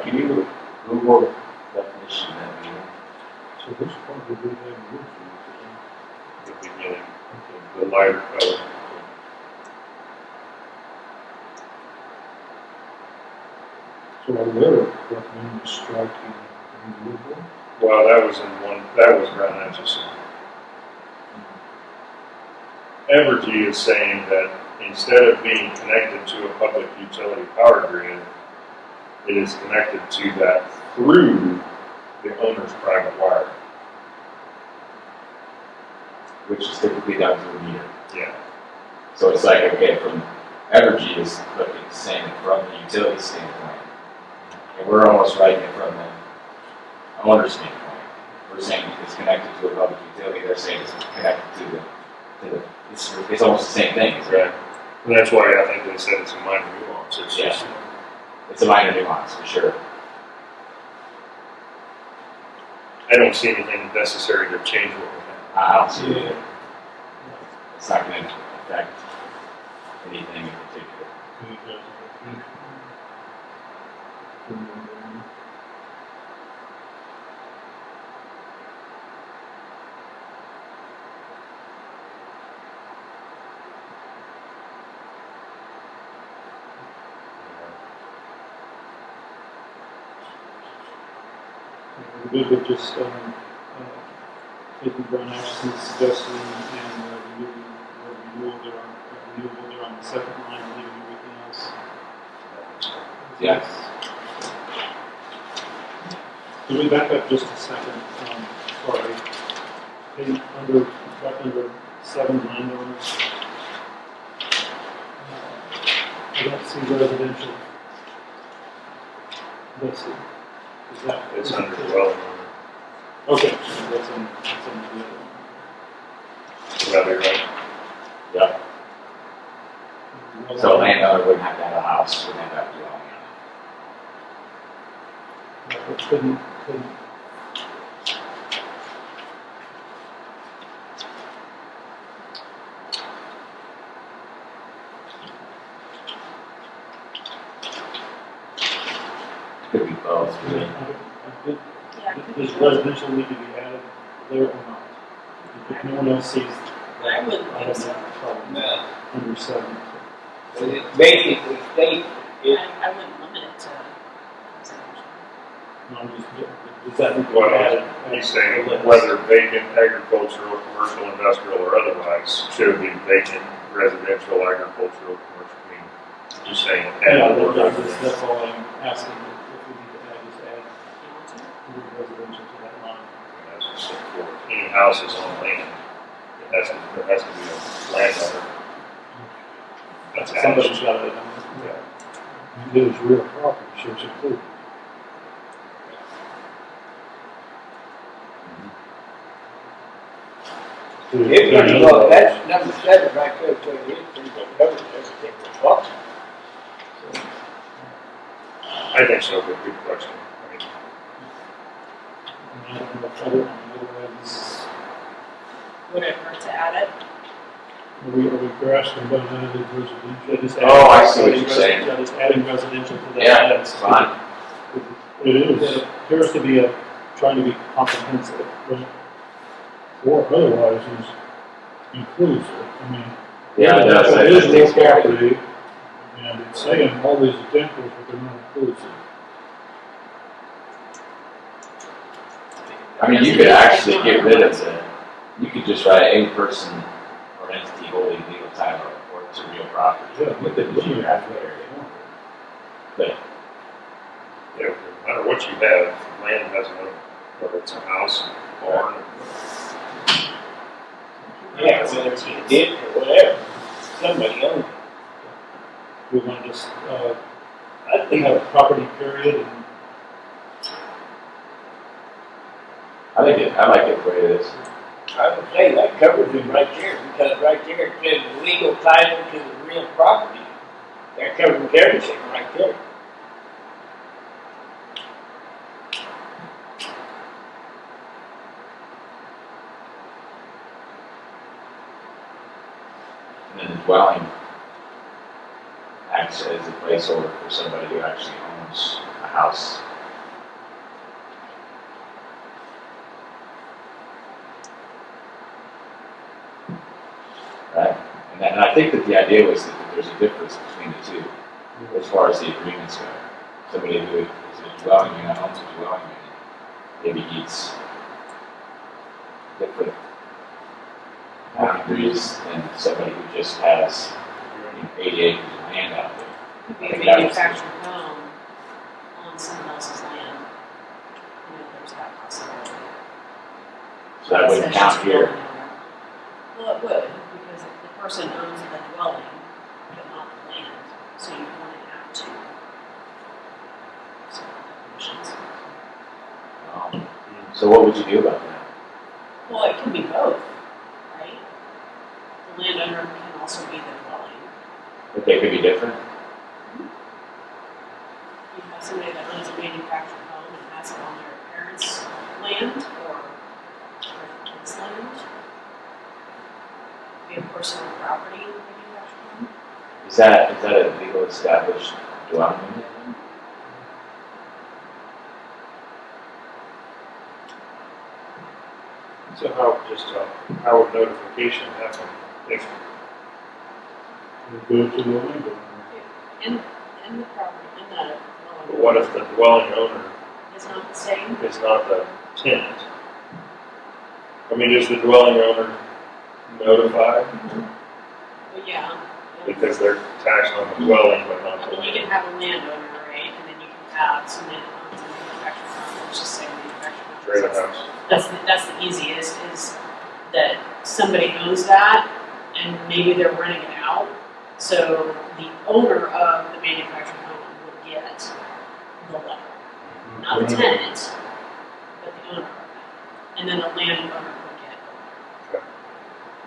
S1: Can you Google definition that meaning?
S5: So this probably would have roof
S3: The beginning, the lighter color.
S5: So are they recommending striking removal?
S3: Well, that was in one, that was Brown Atchison. Evergy is saying that instead of being connected to a public utility power grid, it is connected to that through the owner's private wire.
S1: Which is typically done through a meter.
S3: Yeah.
S1: So it's like, okay, from Evergy is looking saying it from the utility standpoint. And we're almost writing it from the owner's standpoint. We're saying it's connected to a public utility, they're saying it's connected to the it's almost the same thing, isn't it?
S3: Right. And that's why I think they said it's a minor nuance. It's
S1: Yeah.
S3: just,
S1: It's a minor nuance, for sure.
S3: I don't see anything necessary to change what we have.
S1: I don't see it. It's not going to affect anything in particular.
S5: We could just taking Brown Atchison's suggestion and renewal there on the second line, leaving everything else.
S1: Yes.
S5: Can we back up just a second? Sorry. Back under 7 landowners. I don't see residential listed. Is that?
S3: It's under dwelling.
S5: Okay, so that's on the other one.
S3: Is that right?
S1: Yeah. So a landowner wouldn't have to have a house, wouldn't have to have a dwelling.
S5: Couldn't.
S1: Could be both, really.
S5: Does residential need to be added there or not? If no one else sees,
S4: I wouldn't
S5: I
S4: think
S5: have
S4: so.
S5: no problem
S2: No.
S5: under 7.
S2: But it basically states it,
S4: I wouldn't limit it to residential.
S5: No, I'm just, does that need to be
S3: Well,
S5: added?
S3: he's saying whether vacant, agricultural, commercial, industrial, or otherwise, should it be vacant, residential, agricultural, commercial, I mean, just saying add
S5: Yeah,
S3: or not.
S5: that's all I'm asking, if we need to add, just add residential to that line.
S3: That's just like for any houses on land, there has to be a landowner. That's
S5: Somebody's
S3: attached.
S5: got it.
S3: Yeah.
S5: It is real property, should include.
S2: it pretty well, that's number 7 right there, so it pretty well covers everything we're talking about.
S3: I think so, but good question. I mean,
S5: And I don't know if other ones,
S4: Would it hurt to add it?
S5: are we grasping about added residential? Just
S1: Oh, I see what
S5: adding
S1: you're saying.
S5: Yeah, just adding residential to that.
S1: Yeah, that's fine.
S5: It is. It appears to be trying to be comprehensive, right? Or otherwise is inclusive. I mean,
S1: Yeah, it does.
S5: it is
S1: It
S5: real
S1: takes care of it.
S5: property, and it's saying all these examples, but they're not inclusive.
S1: I mean, you could actually get rid of you could just write a person or entity holding legal title or to real property within the geographic area. But
S3: Yeah, no matter what you have, land has an owner, whether it's a house, barn,
S2: Yeah, whether it's a ditch or whatever, somebody owns it.
S5: We want to just, I think have a property period and
S1: I like it the way it is.
S2: I would say that covers it right there, because right there it says legal title to the real property. That covers everything right there.
S1: And then the dwelling acts as a placeholder for somebody who actually owns a house. Right? And I think that the idea was that there's a difference between the two as far as the agreements go. Somebody who is a dwelling unit, owns a dwelling unit, maybe needs different boundaries than somebody who just has 80 acres of land out there.
S4: Could be
S1: I
S4: a
S1: think that was-
S4: manufactured home on someone else's land. You know, there's that possibility.
S1: So that wouldn't
S4: That's
S1: count
S4: just
S1: here.
S4: dwelling owner. Well, it would, because if the person owns the dwelling, but not the land, so you wouldn't have to. So, definitions.
S1: So what would you do about that?
S4: Well, it can be both, right? The landowner can also be the dwelling.
S1: But they could be different?
S4: You have somebody that owns a manufactured home and has it on their parents' land or their kids' land. Be a personal property manufactured home.
S1: Is that a legal established dwelling unit?
S3: so how would notification happen if,
S5: we go to the landowner.
S4: In the property, in the dwelling.
S3: but what if the dwelling owner
S4: It's not the same.
S3: is not the tenant? I mean, is the dwelling owner notified
S4: But yeah.
S3: because they're taxed on the dwelling but not
S4: I
S3: the
S4: mean, you can
S3: land?
S4: have a landowner, right, and then you can have somebody that owns a manufactured home, let's just say manufactured home.
S3: Trailer house.
S4: That's the easiest, is that somebody owns that, and maybe they're renting it out, so the owner of the manufactured home would get the letter. Not the tenant, but the owner of it. And then the landowner would get it.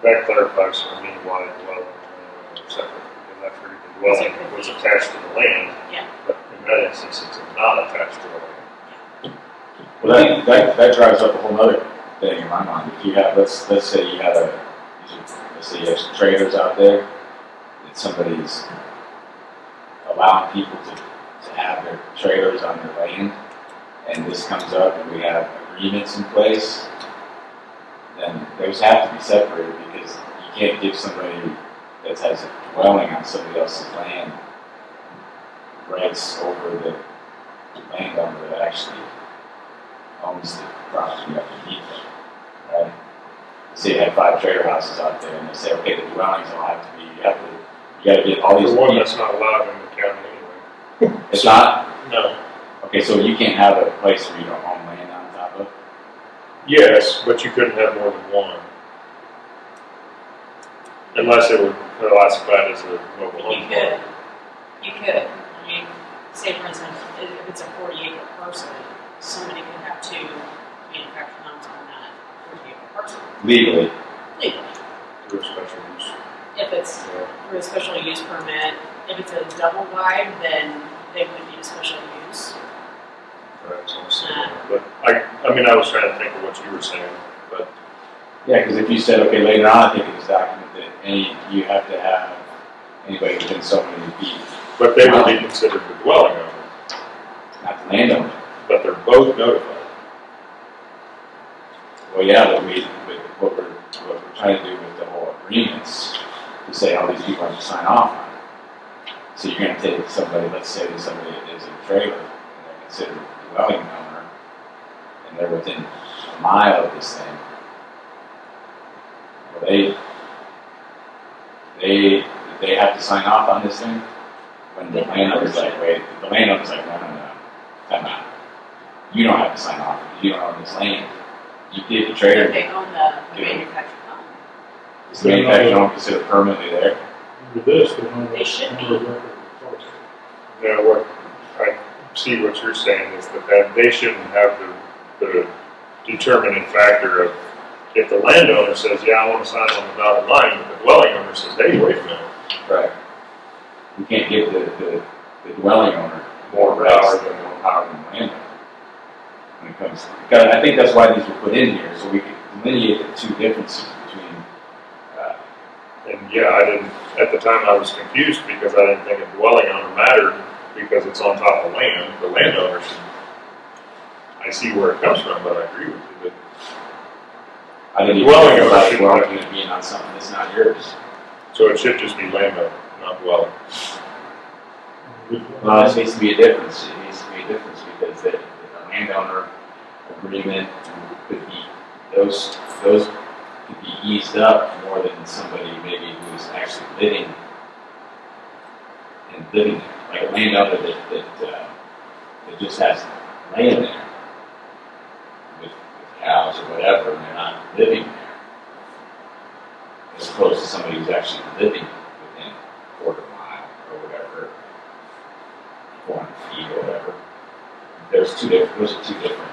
S3: That clarifies for me why the dwelling are separate, because I figured the dwelling was attached to the land.
S4: Yeah.
S3: But in that instance, it's not attached to the land.
S1: Well, that drives up a whole other thing in my mind. If you have, let's say you have some trailers out there that somebody's allowing people to have their trailers on their land, and this comes up and we have agreements in place, then those have to be separated, because you can't give somebody that has a dwelling on somebody else's land rights over the landowner that actually owns the property underneath it, right? Say you have 5 trailer houses out there, and they say, okay, the dwellings all have to be, you gotta get all these.
S3: For one, that's not allowed in the county anyway.
S1: It's not?
S3: No.
S1: Okay, so you can't have a place where you don't own land on top of?
S3: Yes, but you couldn't have more than one. Unless it were classified as a mobile home
S4: You
S3: park.
S4: could, I mean, say for instance, if it's a 40-acre parcel, somebody could have 2 manufactured homes on that 40-acre parcel.
S1: Legally.
S4: Legally.
S3: Through a special use.
S4: If it's through a special use permit, if it's a double wide, then they would need a special use.
S3: Right, so I'm saying, but I mean, I was trying to think of what you were saying, but
S1: Yeah, because if you said, okay, later on, I think in this document that you have to have anybody within so many feet,
S3: but they would be considered the dwelling owner,
S1: not the landowner.
S3: but they're both notified.
S1: Well, yeah, but what we're trying to do with the whole agreements, to say all these people have to sign off on it. So you're gonna take somebody, let's say somebody is in a trailer, and they're considered a dwelling owner, and they're within a mile of this thing, well, they have to sign off on this thing. When the landowner's like, wait, the landowner's like, no, time out. You don't have to sign off because you don't own this land. You get the trailer.
S4: But they own the manufactured home.
S1: Is the manufactured home considered permanently there?
S5: Under this, they're not.
S4: They should be.
S3: Now, what I see what you're saying is that they shouldn't have the determining factor of if the landowner says, yeah, I want to sign on the dotted line, but the dwelling owner says, hey, wait a minute.
S1: Right. We can't give the dwelling owner
S3: More
S1: rights
S3: power
S1: than more power than the landowner. When it comes to, because I think that's why these were put in here, so we could delineate the two differences between.
S3: And yeah, I didn't, at the time I was confused because I didn't think a dwelling owner mattered because it's on top of land. The landowner should, I see where it comes from, but I agree with you that
S1: I didn't even
S3: dwelling
S1: think
S3: owner
S1: about
S3: should
S1: dwelling
S3: have-
S1: unit being on something that's not yours.
S3: so it should just be landowner, not dwelling.
S1: Well, there needs to be a difference. It needs to be a difference because the landowner agreement could be, those could be eased up more than somebody maybe who's actually living there. Like a landowner that just has land there with cows or whatever, and they're not living there. As opposed to somebody who's actually living within a quarter mile or whatever, 400 feet or whatever. Those are two different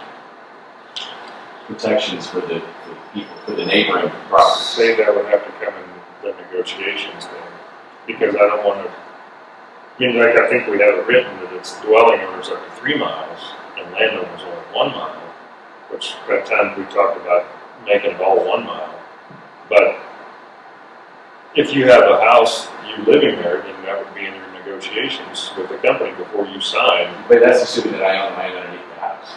S1: protections for the people, for the neighboring properties.
S3: Say that would have to come in the negotiations then, because I don't want to, I mean, like, I think we have it written that it's dwelling owners up to 3 miles and landowners only 1 mile, which at times we talked about making it all 1 mile. But if you have a house, you living there, then that would be in your negotiations with the company before you sign.
S1: But that's assuming that I own land underneath the house.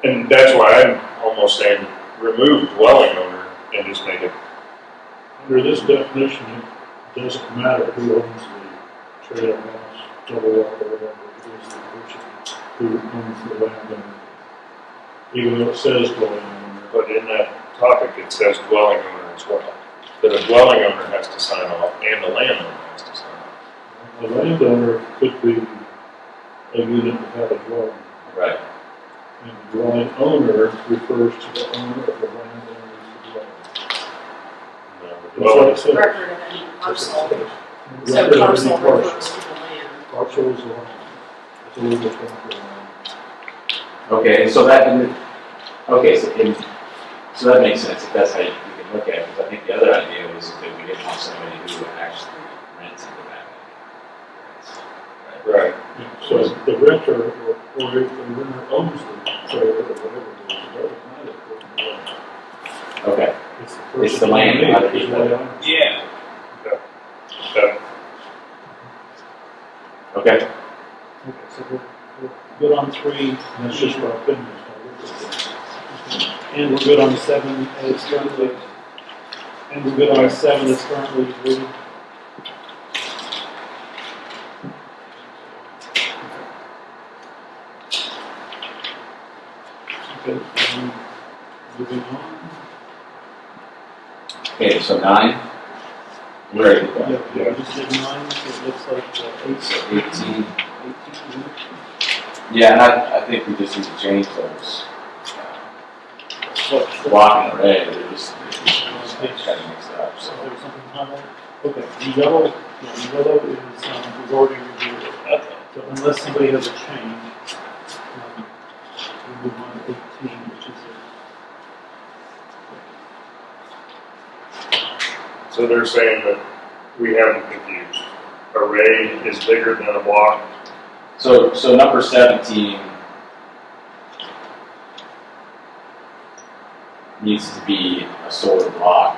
S3: And that's why I'm almost saying remove dwelling owner and just make it,
S5: Under this definition, it doesn't matter who owns the trailer house, double wide or whatever it is, the person who owns the land owner. Even though it says dwelling owner.
S3: but in that topic, it says dwelling owner as well. That a dwelling owner has to sign off and the landowner has to sign off.
S5: A landowner could be a unit without a dwelling.
S1: Right.
S5: And the dwelling owner refers to the owner of the land owner's dwelling.
S3: No, the
S5: That's what
S3: dwelling,
S5: it says.
S4: Record of any parcel.
S5: Record
S4: So
S5: of any
S4: parcel
S5: parcel.
S4: refers to the land.
S5: Parcel is the land. It's a legal term for land.
S1: Okay, so so that makes sense if that's how you can look at it. Because I think the other idea was that we didn't want somebody who actually rents into that.
S3: right.
S5: So the renter, or if the renter owns the trailer or whatever it is, it doesn't matter. It doesn't matter.
S1: Okay.
S5: It's the person.
S1: It's the land,
S5: who
S1: not the
S5: owns it,
S1: people.
S5: is the land.
S2: Yeah,
S3: That,
S1: Okay.
S5: Okay, so we're good on 3, and that's just our opinion. And we're good on 7 as currently, and we're good on 7 as currently written. Okay, moving on.
S1: Okay, so 9. Where are you going?
S5: Yeah, we just did 9, so it looks like 8.
S1: So 18.
S5: 18.
S1: Yeah, and I think we just need to change those.
S5: What?
S1: Block and array, they're just kind of mixed up.
S5: So
S1: So
S5: there's something highlighted? Okay, the yellow is, we've already reviewed it.
S2: okay.
S5: So unless somebody has a change, we move on to 18, which is
S3: so they're saying that we have them confused. Array is bigger than a block.
S1: So number 17 needs to be a solar block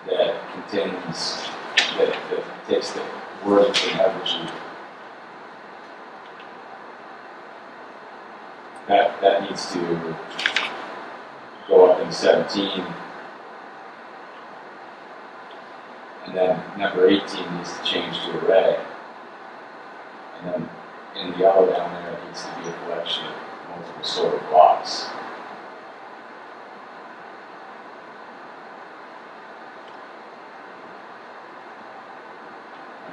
S1: that contains, that takes the words and averages. That needs to go up in 17. And then number 18 needs to change to array. And then in the yellow down there, it needs to be a collection of multiple solar blocks.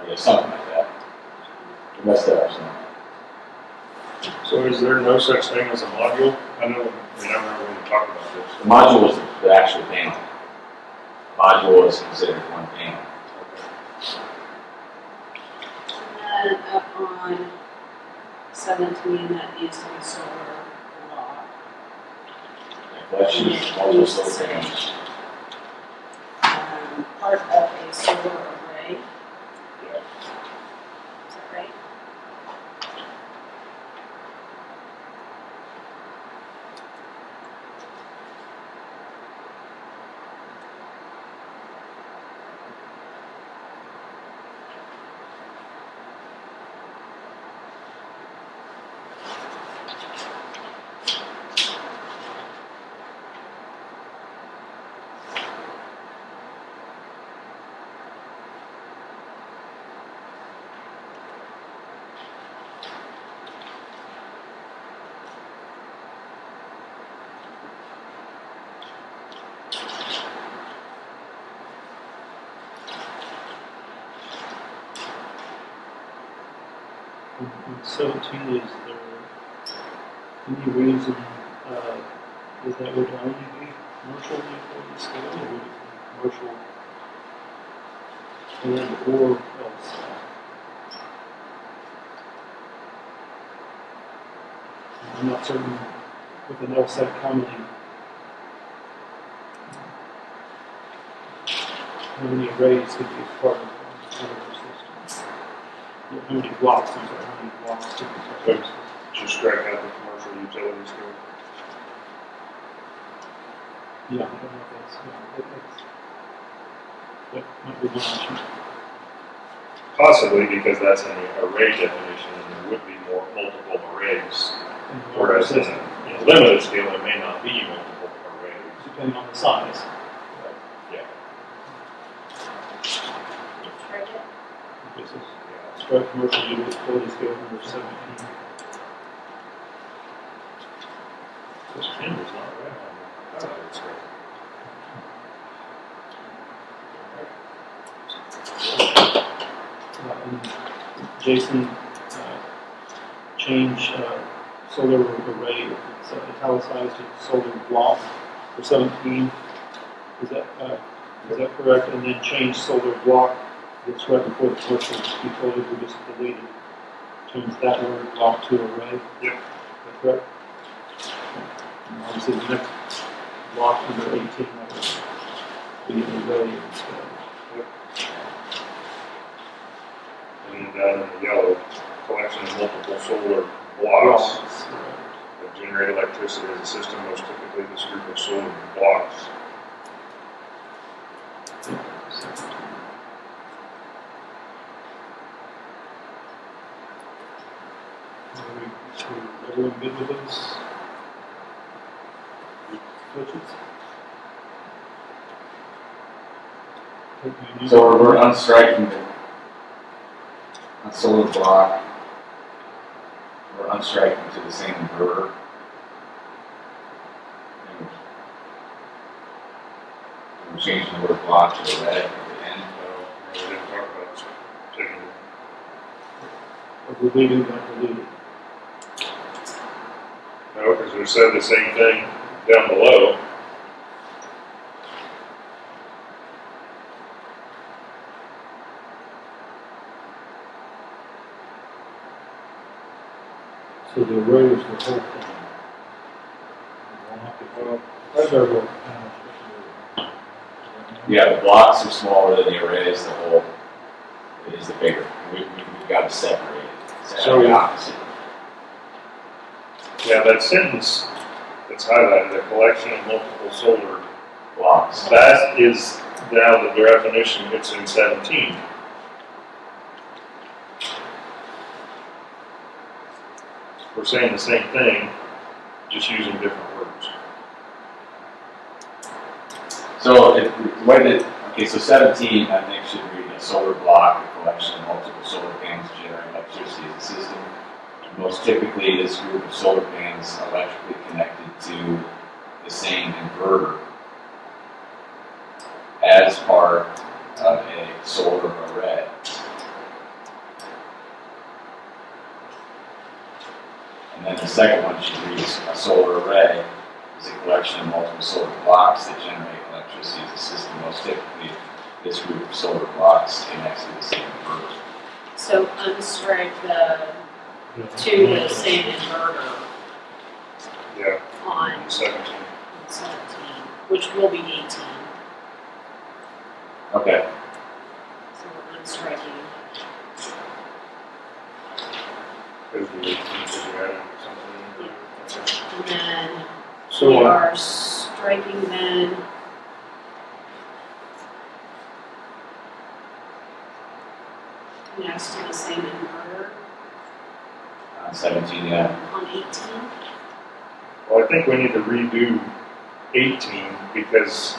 S1: Or something like that. The rest of ours not.
S3: So is there no such thing as a module? I know, I remember when we talked about this.
S1: The module is the actual panel. Module is considered one panel.
S4: And then up on 17, that needs to be solar block.
S1: The collection is multiple solar panels.
S4: Part of a solar array.
S3: Yeah.
S4: Is that right?
S5: On 17, is there any reason that would only be commercial utility scale, or would it be commercial and or else? I'm not certain with an LSAT commonly how many arrays could be part of one of the systems. How many blocks, I'm sorry, how many blocks could be part of the system.
S3: Just strike out the commercial utility scale.
S5: Yeah, I don't know if that might be one option.
S3: Possibly because that's an array definition and there would be multiple arrays. Whereas in a limited scale, there may not be multiple arrays.
S5: Depending on the size.
S3: Yeah.
S4: Strike it.
S5: This is strike commercial utility scale number 17.
S3: This pen is not red. I thought it was red.
S5: And Jason, change solar array, if it's italicized to solar block for 17. Is that correct? And then change solar block, it's right before the commercial utility, we just deleted. Change that word block to array.
S3: Yep.
S5: Is that correct? And obviously the next block under 18, that would be an array instead.
S3: And then down in the yellow, collection of multiple solar blocks that generate electricity as a system, most typically this group of solar blocks.
S5: Everyone good with those switches?
S1: So we're unstriking the solar block. We're unstriking to the same inverter. And we're changing the word block to the red at the end.
S3: We didn't talk about taking
S5: Or we're leaving that deleted.
S3: no, because we said the same thing down below.
S5: So the array is the whole thing. Several panels.
S1: Yeah, the blocks are smaller than the arrays, the whole is the bigger. We've got to separate it. It's
S3: So-
S1: the opposite.
S3: Yeah, that sentence that's highlighted, a collection of multiple solar
S1: Blocks.
S3: that is now the definition, it's in 17. We're saying the same thing, just using different words.
S1: So okay, so 17, I think should read a solar block, a collection of multiple solar panels to generate electricity as a system. Most typically, this group of solar panels are electrically connected to the same inverter as part of a solar array. And then the second one should read, a solar array is a collection of multiple solar blocks that generate electricity as a system. Most typically, this group of solar blocks connects to the same inverter.
S4: So unstrike the to the same inverter
S3: Yeah,
S4: on
S3: 17.
S4: 17, which will be 18.
S1: Okay.
S4: So we're unstriking.
S3: Because the 18 because we added something.
S4: And then
S3: So,
S4: we are striking then next to the same inverter
S1: On 17, yeah.
S4: on 18.
S3: well, I think we need to redo 18 because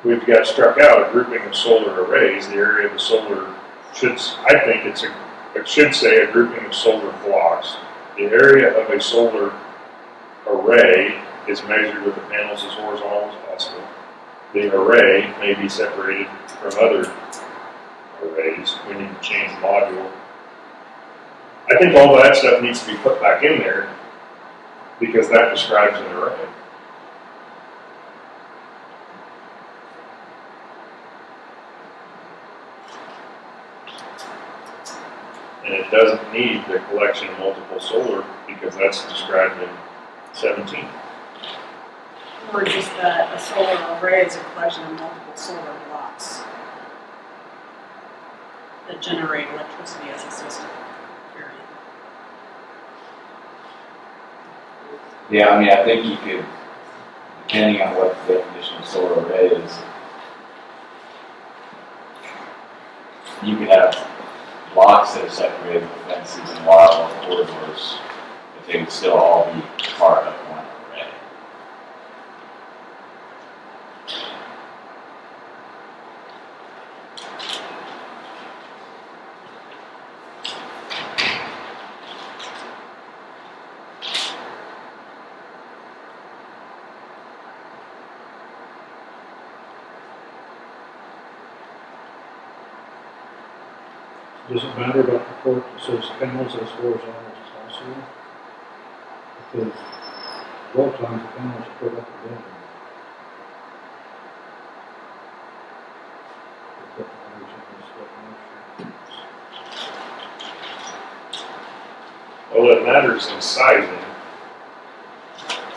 S3: we've got struck out a grouping of solar arrays. The area of the solar I think it should say a grouping of solar blocks. The area of a solar array is measured with the panels as horizontal as possible. The array may be separated from other arrays. We need to change module. I think all that stuff needs to be put back in there because that describes an array. And it doesn't need the collection of multiple solar because that's described in 17.
S4: Or just that a solar array is a collection of multiple solar blocks that generate electricity as a system. Period.
S1: Yeah, I mean, I think you could, depending on what the definition of solar array is, you could have blocks that are separated with fences and wildlife corridors, but they would still all be part of one array.
S5: Does it matter about the port that says panels as horizontal as possible? Because a lot of times the panels are put up and down. Put the language in this definition.
S3: Well, it matters in sizing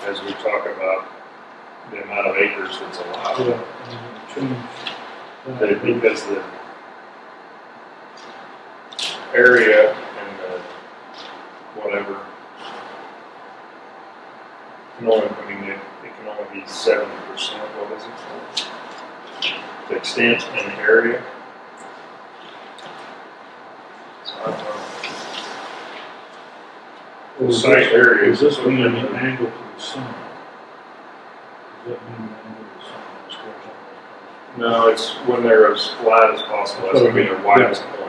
S3: as we talk about the amount of acres that's allowed.
S5: Yeah, and change that.
S3: Because the area and the whatever can only, I mean, it can only be 70%. What is it? The extent and the area. So I don't know.
S5: Is
S3: Site
S5: this-
S3: area
S5: Is this
S3: is
S5: mean
S3: what
S5: an
S3: we-
S5: angle to the sun? Does that mean an angle to the sun as horizontal as
S3: No, it's when they're as flat as possible. That's going to be their widest point.
S5: possible?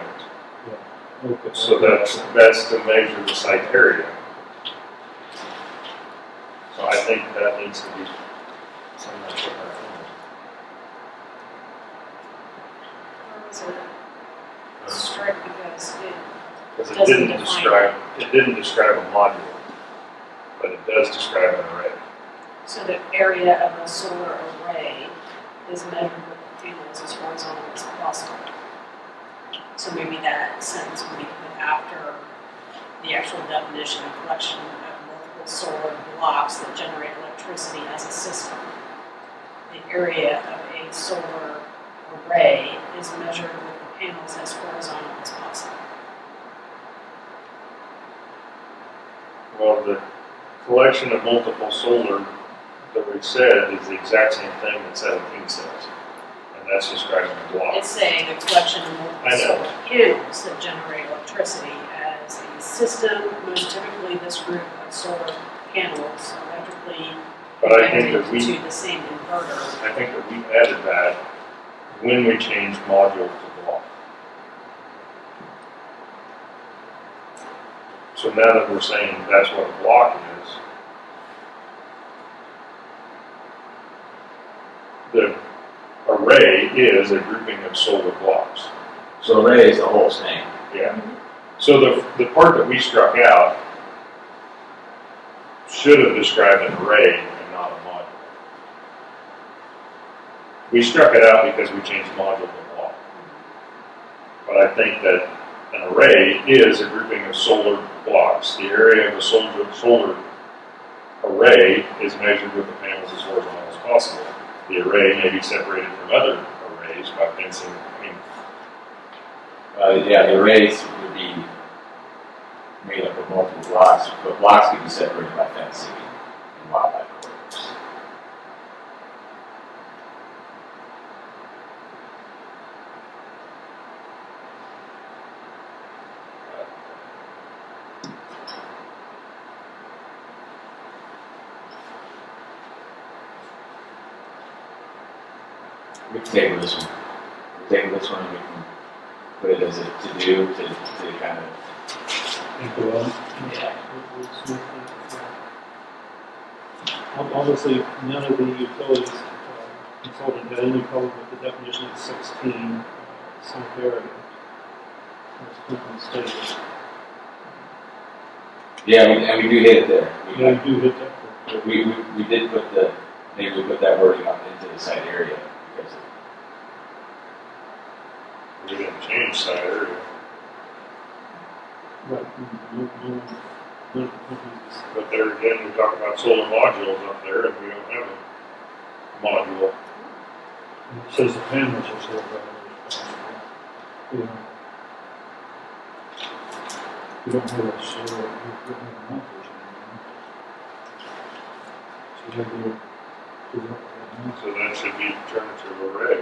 S5: Okay.
S3: So that's to measure the site area. So I think that needs to be something that's put back
S4: Or was it strike because it
S3: in. Because it
S4: Doesn't
S3: didn't describe a module, but it does describe an array.
S4: so the area of a solar array is measured with the panels as horizontal as possible. So maybe that sentence would be put after the actual definition of collection of multiple solar blocks that generate electricity as a system. The area of a solar array is measured with the panels as horizontal as possible.
S3: Well, the collection of multiple solar that we've said is the exact same thing that 17 says. And that's describing a block.
S4: It's saying a collection of
S3: I
S4: multiple
S3: know.
S4: solar panels that generate electricity as a system. Most typically, this group of solar panels electrically
S3: But I think
S4: connected
S3: that we
S4: to the same inverter.
S3: I think that we added that when we changed module to block. So now that we're saying that's what a block is, the array is a grouping of solar blocks.
S1: So array is the whole thing.
S3: Yeah. So the part that we struck out should have described an array and not a module. We struck it out because we changed module to block. But I think that an array is a grouping of solar blocks. The area of a solar array is measured with the panels as horizontal as possible. The array may be separated from other arrays by fencing.
S1: Yeah, the arrays would be made up of multiple blocks, but blocks can be separated by fencing and wildlife corridors. We can table this one. We table this one and we can put it as a to-do to kind of,
S5: Think about it.
S1: yeah.
S5: Obviously, none of the utilities consultant had any problem with the definition of 16 sunk area. That's currently stated.
S1: Yeah, and we do hit it there.
S5: Yeah, you do hit that.
S1: We did put maybe we put that wording up into the site area because
S3: We didn't change site area.
S5: Right. No companies.
S3: But there again, we talk about solar modules up there, and we don't have a module.
S5: It says the panels are solar panels. We don't have a solar, we don't have a modules anymore. So you have to
S3: So that should be turned to array.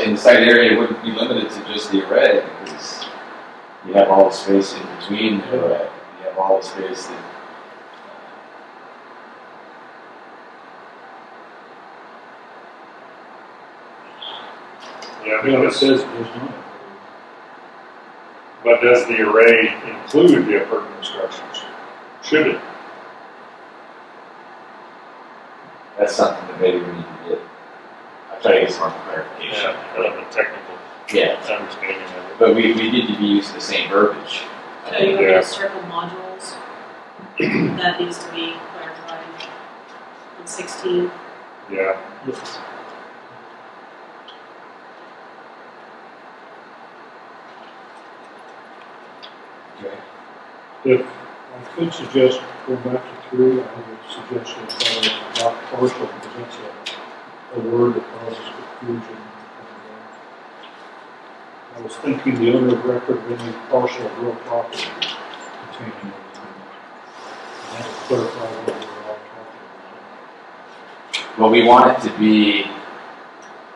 S1: in the site area it wouldn't be limited to just the array because you have all the space in between the array. You have all the space that
S3: Yeah,
S5: Yeah, it
S3: because,
S5: says there's not.
S3: but does the array include the appurtenant structures? Should it?
S1: that's something that maybe we need to get. I'll try to get some more clarification.
S3: Kind of a technical
S1: Yeah,
S3: understanding of it.
S1: but we need to be using the same verbiage.
S4: So you want me
S3: Yeah.
S4: to circle modules? That needs to be clarified in 16.
S3: Yeah,
S5: Yes.
S1: Okay.
S5: If I could suggest going back to 3, I would suggest you block partial because that's a word that causes confusion. I was thinking the owner of record of any partial real property containing it. And that would clarify what we're all talking
S1: Well, we want it to be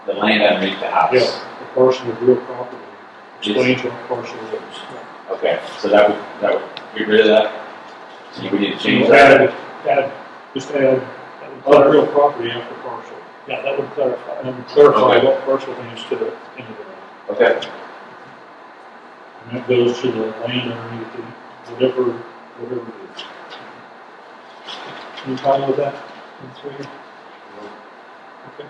S1: the land underneath the house.
S5: about. Yeah, a parcel of real property. Explains what partial is.
S1: Okay, so that would get rid of that. So we need to change that.
S5: Just add real property after partial. Yeah, that would clarify. That would clarify
S1: Okay.
S5: what partial means to the end of the land.
S1: Okay.
S5: And that goes to the land underneath it, whatever it is. Any problem with that? In 3? Okay.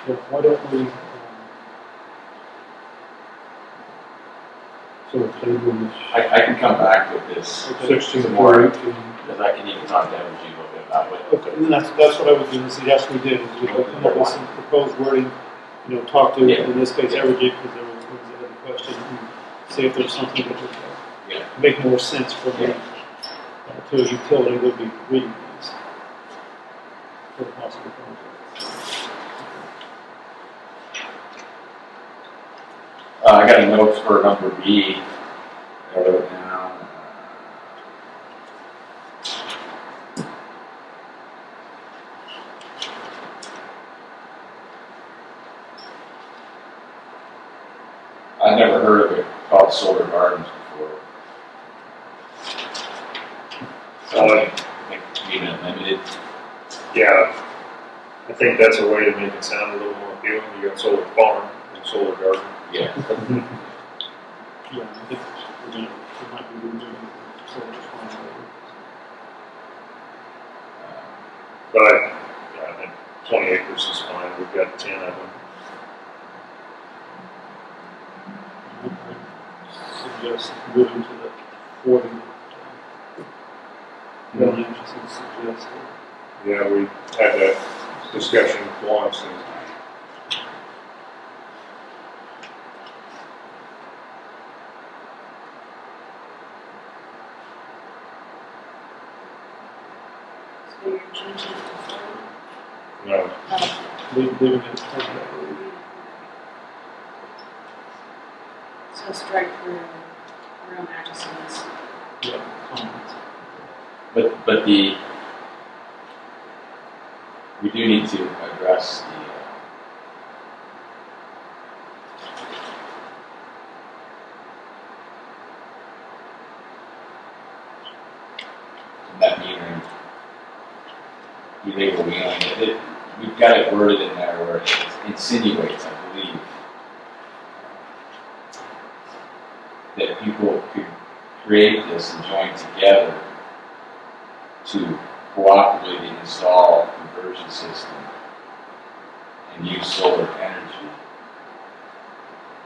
S5: Yeah, why don't we, sort of table this?
S1: I can come back with this
S5: 16
S1: some more,
S5: or 18.
S1: because I can even talk to Energy a little bit about it.
S5: Okay, and that's what I was going to suggest we did, is we could come up with some proposed wording, talk to,
S1: Yeah.
S5: in this case, Evergy, because there was another question, and see if there's something that would
S1: Yeah.
S5: make more sense for me, to a utility would be reading these. For the possible conflict.
S1: I got a note for number B. I wrote it down. I've never heard of it called solar gardens before. So I think being unlimited.
S3: yeah. I think that's a way to make it sound a little more appealing. You got solar farm and solar garden.
S1: Yeah.
S5: Yeah, I think we might be removing solar farm.
S3: But I think 20 acres is fine. We've got 10 of them.
S5: I suggest moving to the 40. Bill Anderson suggested.
S3: Yeah, we had that discussion once, and
S4: So you're changing it to 40?
S3: no,
S5: Leaving it at 40.
S4: So strike through room Atchison's.
S5: Yeah, comments.
S1: But we do need to address the net metering, illegal wheeling. We've got it worded in there where it insinuates, I believe, that people could create this and join together to cooperatively install a conversion system and use solar energy.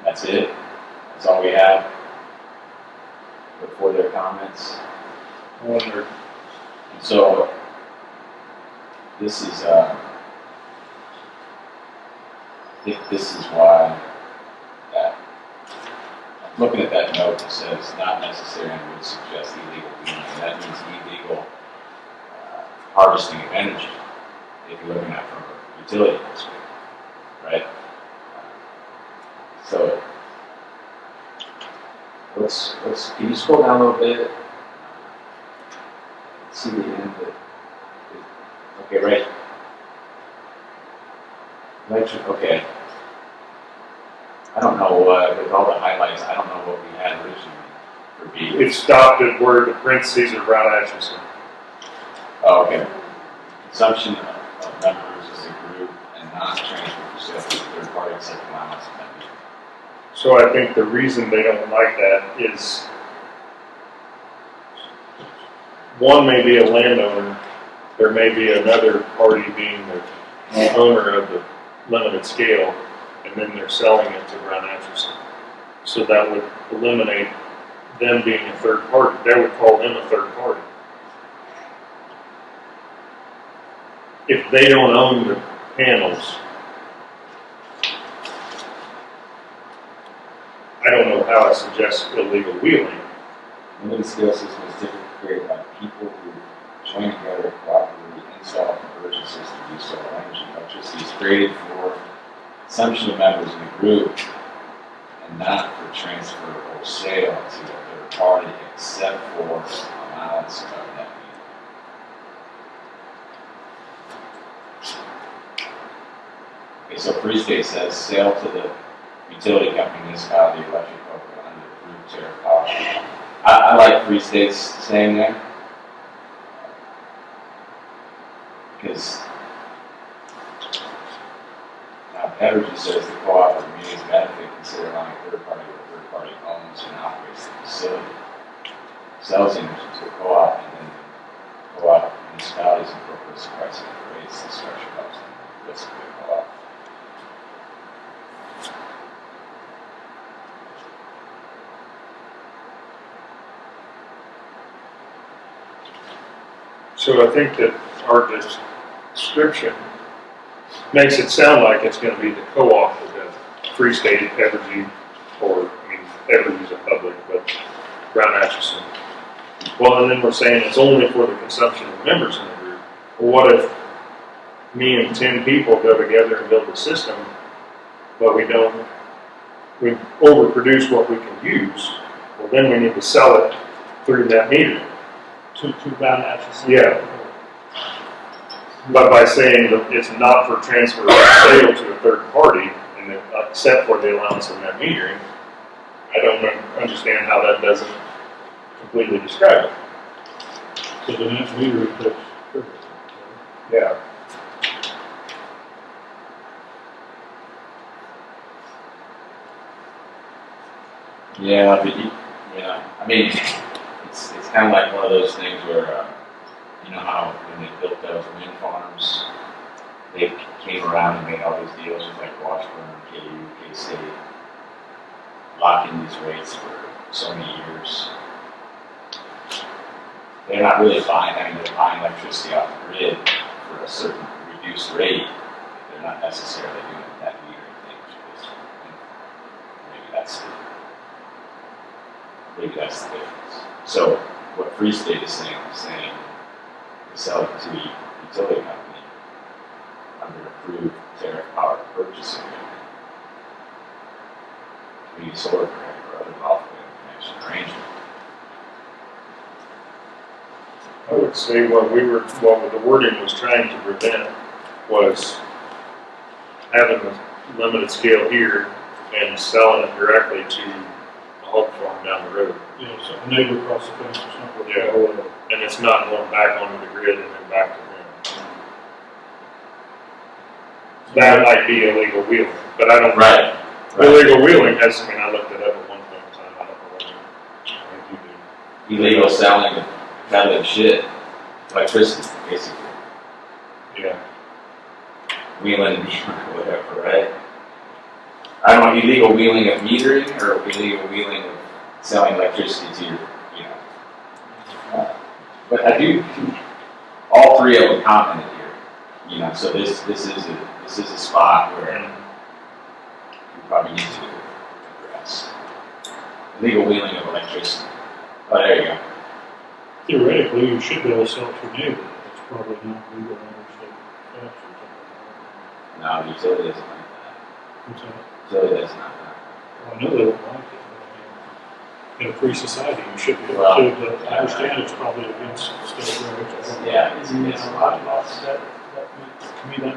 S1: That's it. That's all we have before their comments.
S3: I wonder.
S1: And so this is, I think this is why that, I'm looking at that note that says not necessary and would suggest illegal wheeling. That means illegal harvesting of energy, if you're looking at it from a utility perspective, right? So can you scroll down a little bit? See the end of it. Okay, right. Okay. I don't know, with all the highlights, I don't know what we had originally for B.
S3: It stopped at where the parentheses are Brown Atchison.
S1: Oh, okay. Consumption of members as a group and not transfer for sale to third party except allowance of members.
S3: So I think the reason they don't like that is one may be a landowner, there may be another party being the owner of the limited scale, and then they're selling it to Brown Atchison. So that would eliminate them being a third party. They would call them a third party. If they don't own the panels, I don't know how I suggest illegal wheeling.
S1: Limited scale system is typically created by people who join together cooperatively install a conversion system to use solar energy. Electricity is created for consumption of members in a group and not for transfer or sale to a third party except for allowance of net metering. Okay, so Free State says sale to the utility company, municipality, electric company under group tariff policy. I like Free State's saying there because Evergy says the co-op or community's benefit consider allowing a third party or third party owns and operates the facility, sells energy to a co-op, and then the co-op municipalities incorporates the pricing and rates. The structure helps them risk of the co-op.
S3: So I think that our description makes it sound like it's going to be the co-op of the Free State, Evergy, or, I mean, Evergy's a public, but Brown Atchison. Well, and then we're saying it's only for the consumption of members in the group. Well, what if me and 10 people go together and build a system, but we overproduce what we can use? Well, then we need to sell it through that meter.
S5: To Brown Atchison.
S3: Yeah. But by saying that it's not for transfer or sale to a third party, and then, except for the allowance of net metering, I don't understand how that doesn't completely describe it.
S5: So the net metering takes.
S3: Yeah.
S1: Yeah, but I mean, it's kind of like one of those things where, you know how when they built those wind farms, they came around and made all these deals with like Washburn, KU, K-State, locking these rates for so many years. They're not really buying, I mean, they're buying electricity off the grid for a certain reduced rate. They're not necessarily doing that metering thing, which is, maybe that's the difference. So what Free State is saying they sell it to a utility company under approved tariff power purchase agreement, community solar grant or other lawful interconnection arrangement.
S3: I would say what the wording was trying to prevent was having a limited scale here and selling it directly to a hog farm down the road.
S5: You know, so a neighbor across the fence or something.
S3: Yeah. And it's not going back onto the grid and then back to them. That might be illegal wheeling, but I don't.
S1: Right.
S3: Illegal wheeling has, I mean, I looked it up at one point in time, I don't know what you do.
S1: Illegal selling of peddling shit, electricity, basically.
S3: Yeah.
S1: Wheeling and or whatever, right? I don't know, illegal wheeling of metering or illegal wheeling of selling electricity to your, but I do, all three of them commented here, so this is a spot where we probably need to address. Illegal wheeling of electricity. Oh, there you go.
S5: Theoretically, you should be able to sell it to a neighbor. It's probably not legal under state statute.
S1: No, utility doesn't like that.
S5: What's that?
S1: Utility doesn't like that.
S5: Well, I know they don't like it, but in a free society, you should be able
S1: Well,
S5: to, but I understand it's probably against state regs.
S1: Yeah, it's against a lot of laws.
S5: To me, that,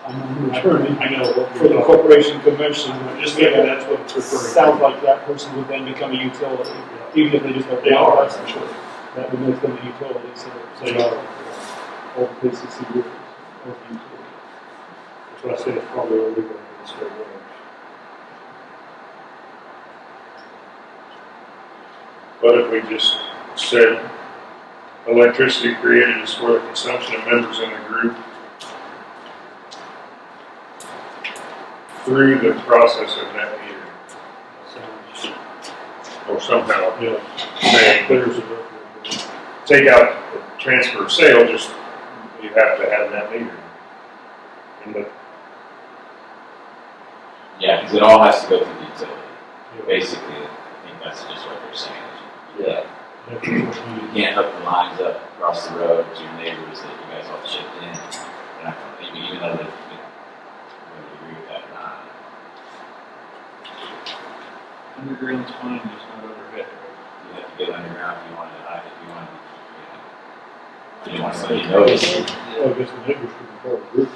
S5: I'm an attorney. I know, for the corporation convention, just thinking that's what it's referring to. Sounds like that person would then become a utility, even if they just have.
S3: They are.
S5: That would make them a utility, so they are all PCC rules of utility. That's why I say it's probably illegal in the state regs.
S3: But if we just said electricity created is for the consumption of members in the group through the process of net metering, or somehow saying,
S5: There's a.
S3: take out the transfer of sale, just, you have to have net metering. And
S1: Yeah, because it all has to go through the utility. Basically, I think that's just what they're saying. You can't hook the lines up across the road to your neighbors that you guys all chipped in. They're not gonna, even though they, whether you agree with that or not.
S6: Underground's fine, just not overhead.
S1: You have to get underground if you want to hide it, if you want somebody to notice.
S5: Well, I guess the neighbors should be part of the group.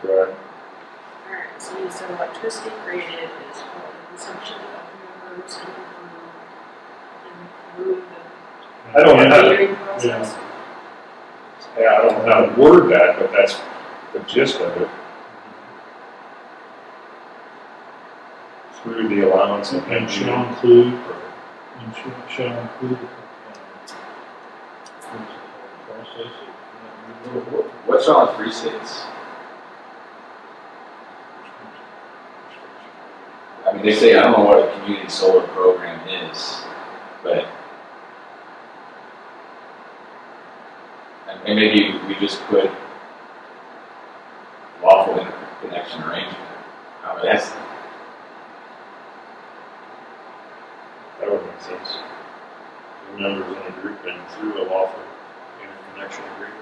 S3: right.
S4: Alright, so you said electricity created is for the consumption of members and through
S3: I don't
S4: the
S3: know how to,
S4: metering process.
S3: I don't know how to word that, but that's the gist of it. Through the allowance of net
S5: And shall
S3: metering.
S5: include, and shall include process of.
S1: What's wrong with free states? I mean, they say, I don't know what a community solar program is, but, and maybe we just put lawful interconnection arrangement. I mean, that's,
S3: That would make sense. The members in a group and through a lawful interconnection agreement.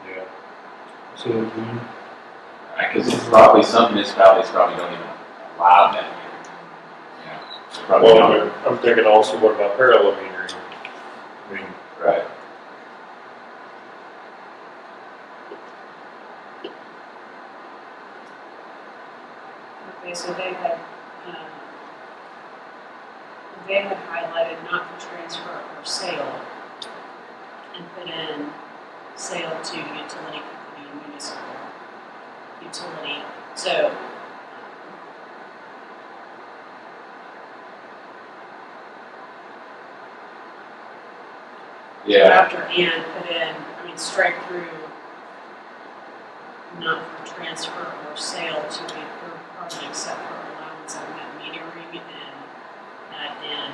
S3: Yeah.
S5: So again,
S1: because it's probably, some municipalities probably don't even allow that. It's probably
S3: Well,
S1: not.
S3: I'm thinking also, what about parallel metering? I mean,
S1: Right.
S4: Okay, so they had highlighted not for transfer or sale and put in sale to utility company, municipal utility. So,
S1: Yeah,
S4: after and put in, I mean, strike through not for transfer or sale to a third party except for allowance of net metering and add in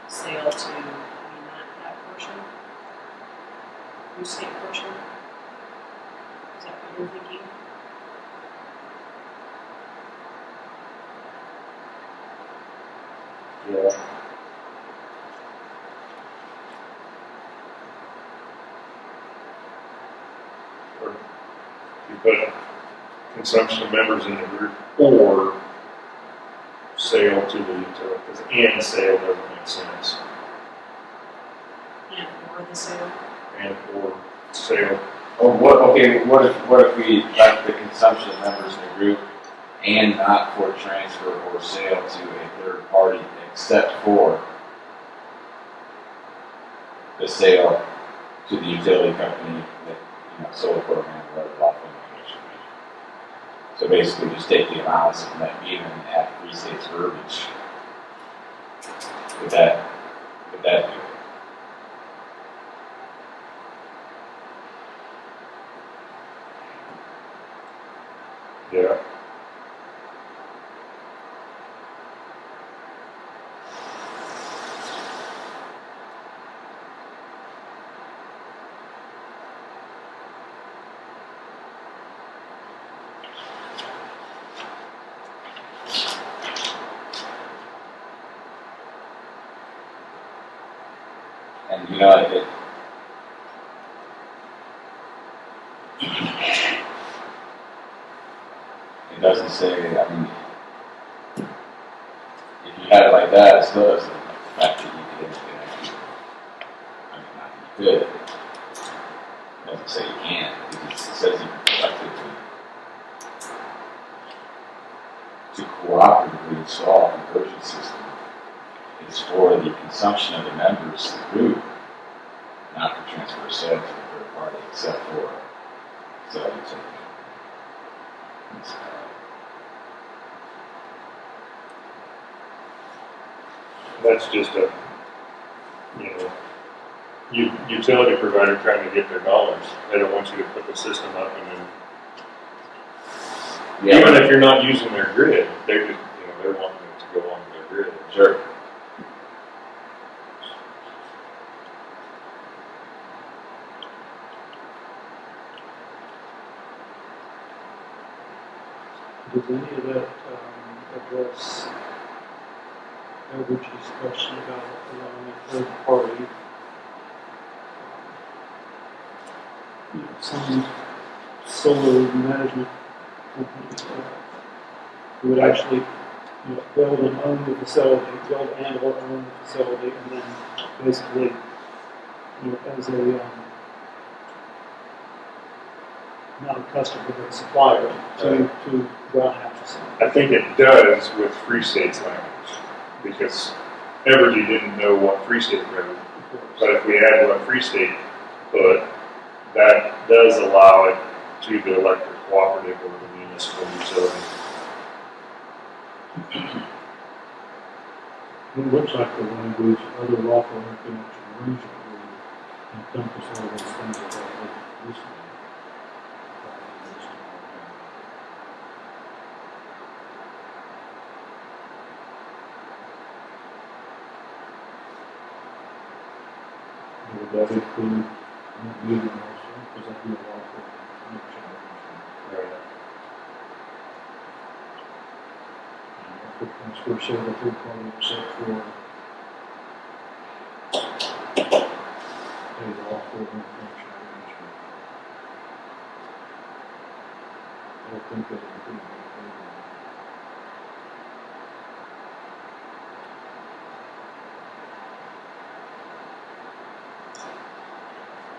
S4: sale to, I mean, that portion. New state portion. Is that what you're thinking?
S3: Yeah. Or you put consumption of members in the group or sale to the utility, because and sale doesn't make sense.
S4: And or the sale.
S3: And or sale,
S1: oh, what if we left the consumption of members in the group and not for transfer or sale to a third party except for the sale to the utility company that, solar program, whatever, law information. So basically just take the allowance of net metering and add Free State's verbiage. Would that do it?
S3: yeah.
S1: And it doesn't say, I mean, if you had it like that, it still doesn't affect that you could anything. I mean, not you could. It doesn't say you can't. It says you can elect to cooperatively install a conversion system. It's for the consumption of the members of the group, not for transfer or sale to the third party, except for sale to utility.
S3: That's just a, utility provider trying to get their dollars. They don't want you to put the system up and then, even if you're not using their grid, they're just, they're wanting it to go onto their grid.
S1: Sure.
S5: Does any of that address Evergy's question about allowing a third party? Some solar management company who would actually build and own the facility, build and or own the facility, and then basically, as a not a customer but a supplier to Brown Houses.
S3: I think it does with Free State's language, because Evergy didn't know what Free State wrote. But if we add what Free State put, that does allow it to the electric cooperative or the municipal utility.
S5: It looks like the language, other lawful interconnection arrangement will encompass all those things that are listed. Would that include net metering also? Because that'd be a lawful interconnection arrangement.
S3: Right.
S5: For transfer sale to third party except for a lawful interconnection arrangement. I don't think that would include that.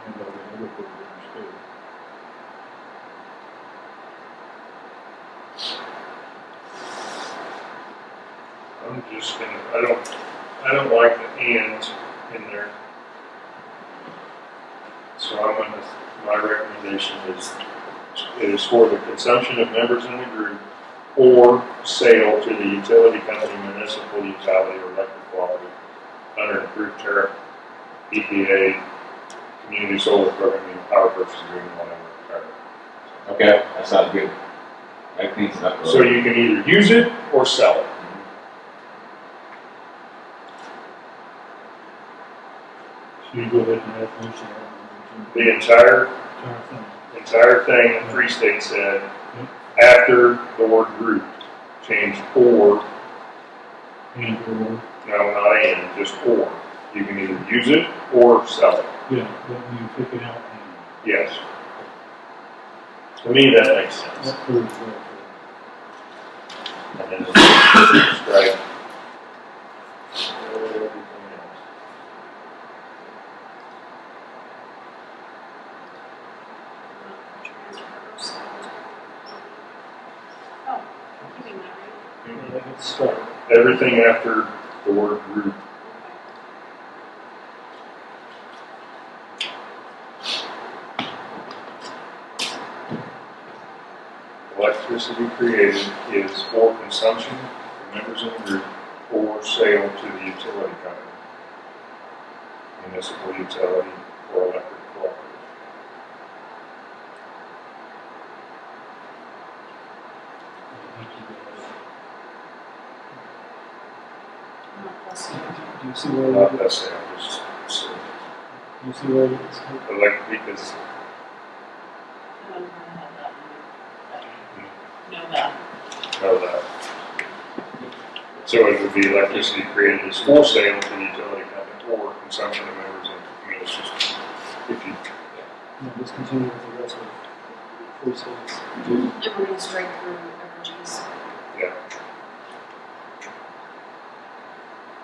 S5: And all the other programs too.
S3: I'm just gonna, I don't like the and in there. So I'm gonna my recommendation is, it is for the consumption of members in the group or sale to the utility company, municipal utility, or electric quality under an approved tariff, EPA, community solar programming, power purchase agreement, whatever.
S1: Okay, that sounds good. That cleans it up.
S3: So you can either use it or sell it.
S5: So you go ahead and add motion.
S3: The entire
S5: Entire thing.
S3: thing that Free State said, after the word group, change or,
S5: And or,
S3: no, not and, just or. You can either use it or sell it.
S5: yeah, but you pick it out and
S3: Yes. To me, that makes sense.
S5: that proves that.
S3: And then just strike everything else.
S4: Oh, you mean that, right?
S5: Yeah, let's start.
S3: Everything after the word group. Electricity created is for consumption for members of the group or sale to the utility company, municipal utility, or electric cooperative.
S4: Not plus you.
S5: Do you see where
S3: Not
S5: it
S3: that
S5: is?
S3: sale, just
S5: Do you see where it is?
S3: because
S4: I don't have that one. Know that.
S3: know that. So it would be electricity created as for sale to the utility company or consumption of members of, I mean, it's just, if you,
S5: No, just continue with the rest of Free States.
S4: And we're gonna strike through Evergy's.
S3: yeah.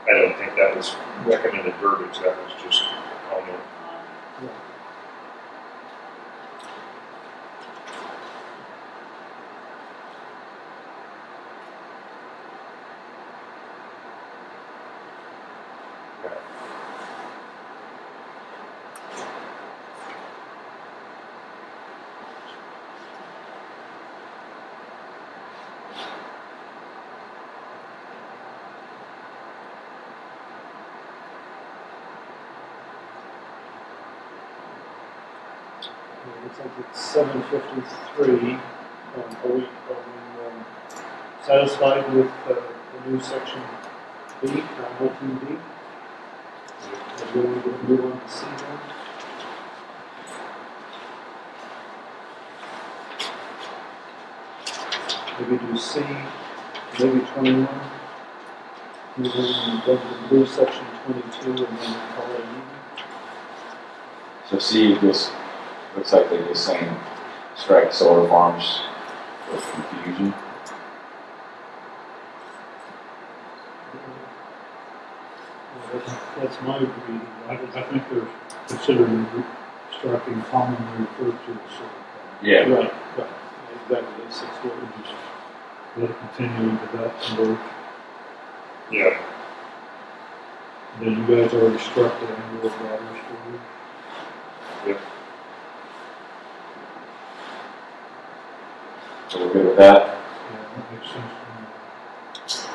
S3: I don't think that was recommended verbiage, that was just comment.
S5: Yeah. It looks like it's 7:53. Are we satisfied with the new section B, 19B? Are we going to move on to C then? Maybe do C, maybe 21. Move on to the blue section 22 and then call it an
S1: So C just looks like they're just saying strike solar farms for confusion.
S5: That's my reading. I think they're considering striking commonly referred to as solar farm.
S1: Yeah.
S5: Right, right. Exactly. It's what we just let it continue into that convert.
S3: Yeah,
S5: And then you guys already struck the annual water storage.
S1: So we're good with that.
S5: Yeah, that makes sense to me.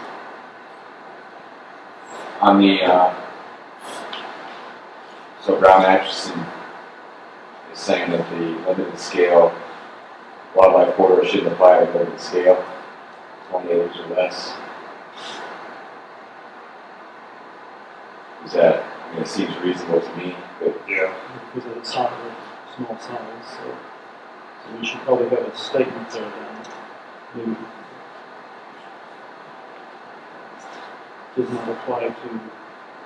S1: On the, so Brown Atchison is saying that the limited scale wildlife corridor shouldn't apply to limited scale, 20 acres or less. Is that, I mean, it seems reasonable to me, but
S3: yeah.
S5: Because of the size, of small size, so we should probably have a statement there then. Maybe does not apply to,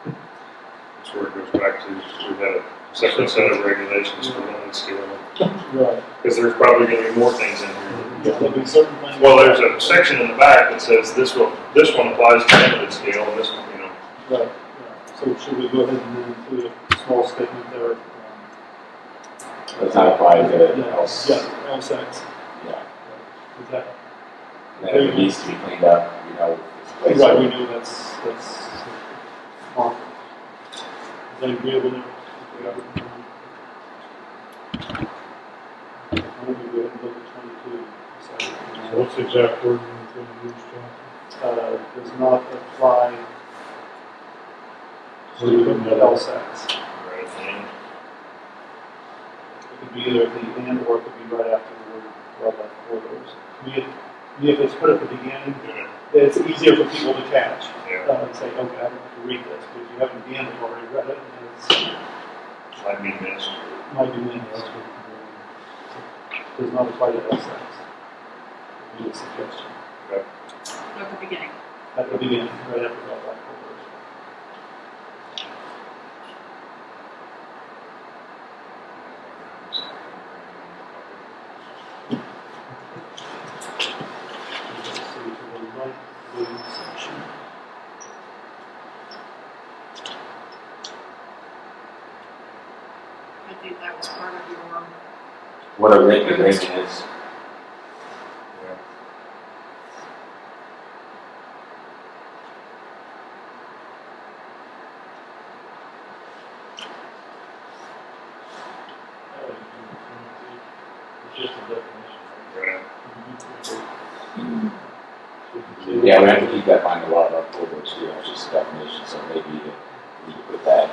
S3: That's where it goes back to, we had a separate set of regulations for limited scale.
S5: right.
S3: Because there's probably gonna be more things in here.
S5: Yeah, there'll be certain things.
S3: Well, there's a section in the back that says this one applies to limited scale, and this one, you know.
S5: Right, right. So should we go ahead and then include a small statement there?
S1: does not apply to
S5: Yeah,
S1: else.
S5: yeah, else X.
S1: Yeah.
S5: Is that,
S1: And if it needs to be cleaned up, you know, it's placed.
S5: right, we know that's, marked. Is that agreeable now? to decide.
S6: So what's the exact word you're going to use, John?
S5: Does not apply to the LSATs.
S3: Right,
S5: It could be either at the end or it could be right after the word wildlife corridors. To me, if it's put at the beginning,
S3: and,
S5: it's easier for people to catch.
S3: yeah,
S5: And say, okay, I don't have to read this, but if you haven't again already read it, then it's,
S3: might be missed.
S5: might be meaningless. Does not apply to LSATs. Would be a suggestion.
S4: At the beginning.
S5: At the beginning, right after wildlife corridors. Let's see, to the right, blue section.
S4: I think that was part of your,
S1: What a written agreement is.
S3: Yeah.
S6: It's just a definition.
S3: Right.
S1: Yeah, we have to keep that in mind a lot of our corridors too, it's just a definition, so maybe you need to put that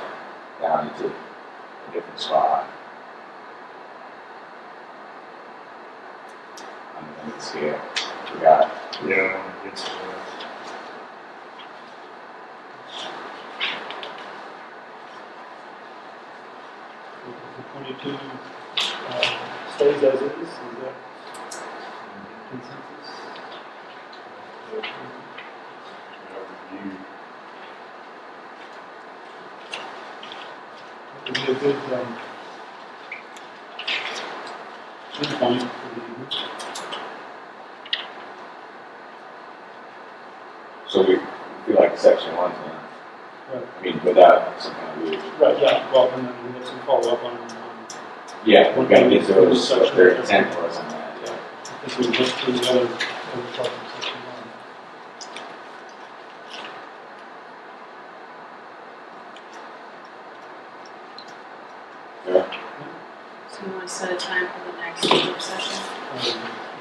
S1: down into a different spot. On the scale, forgot.
S3: Yeah, it's,
S5: The 22 stays as it is that consensus?
S3: review.
S5: It would be a good endpoint for the evening.
S1: So we feel like section one's done.
S5: Right.
S1: I mean, without some kind of weird.
S5: Right, yeah, well, and then we have some follow-up on
S1: Yeah, we've got to get those, what their intent was on that, yeah.
S5: because we went through the other parts of section one.
S1: Yeah.
S4: so you want to set a time for the next work session?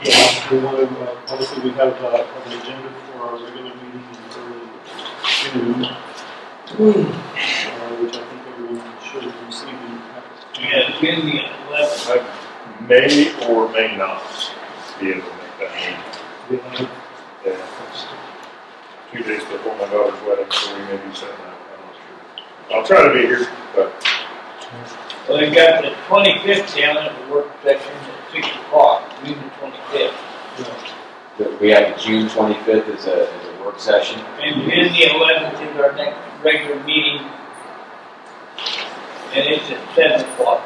S5: Yeah, we want to, obviously, we have an agenda for our regular meeting in early June, which I think everyone should have received.
S2: Yeah, June the 11th.
S3: I may or may not be able to make that meeting. Yeah. 2 days before my daughter's wedding, so we may be setting that, I'm not sure. I'll try to be here, but
S2: Well, they got the 25th down at the work session at 6 o'clock, June the 25th.
S1: We have the June 25th as a work session.
S2: And June the 11th is our next regular meeting. And it's at 7 o'clock.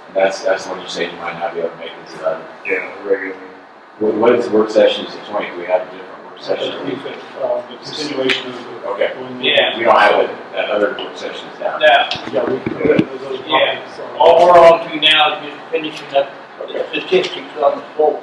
S1: And that's when you say you might not be able to make it to that.
S3: yeah, the regular meeting.
S1: What is the work session, is the 20th, do we have a different work session?
S5: The continuation of the.
S1: Okay.
S2: Yeah.
S1: We don't have it, that other work session is down.
S2: Now,
S5: Yeah, we covered those other
S2: Yeah.
S5: topics.
S2: all we're on to now is just finishing up the
S1: Okay.
S2: statistics on the poll.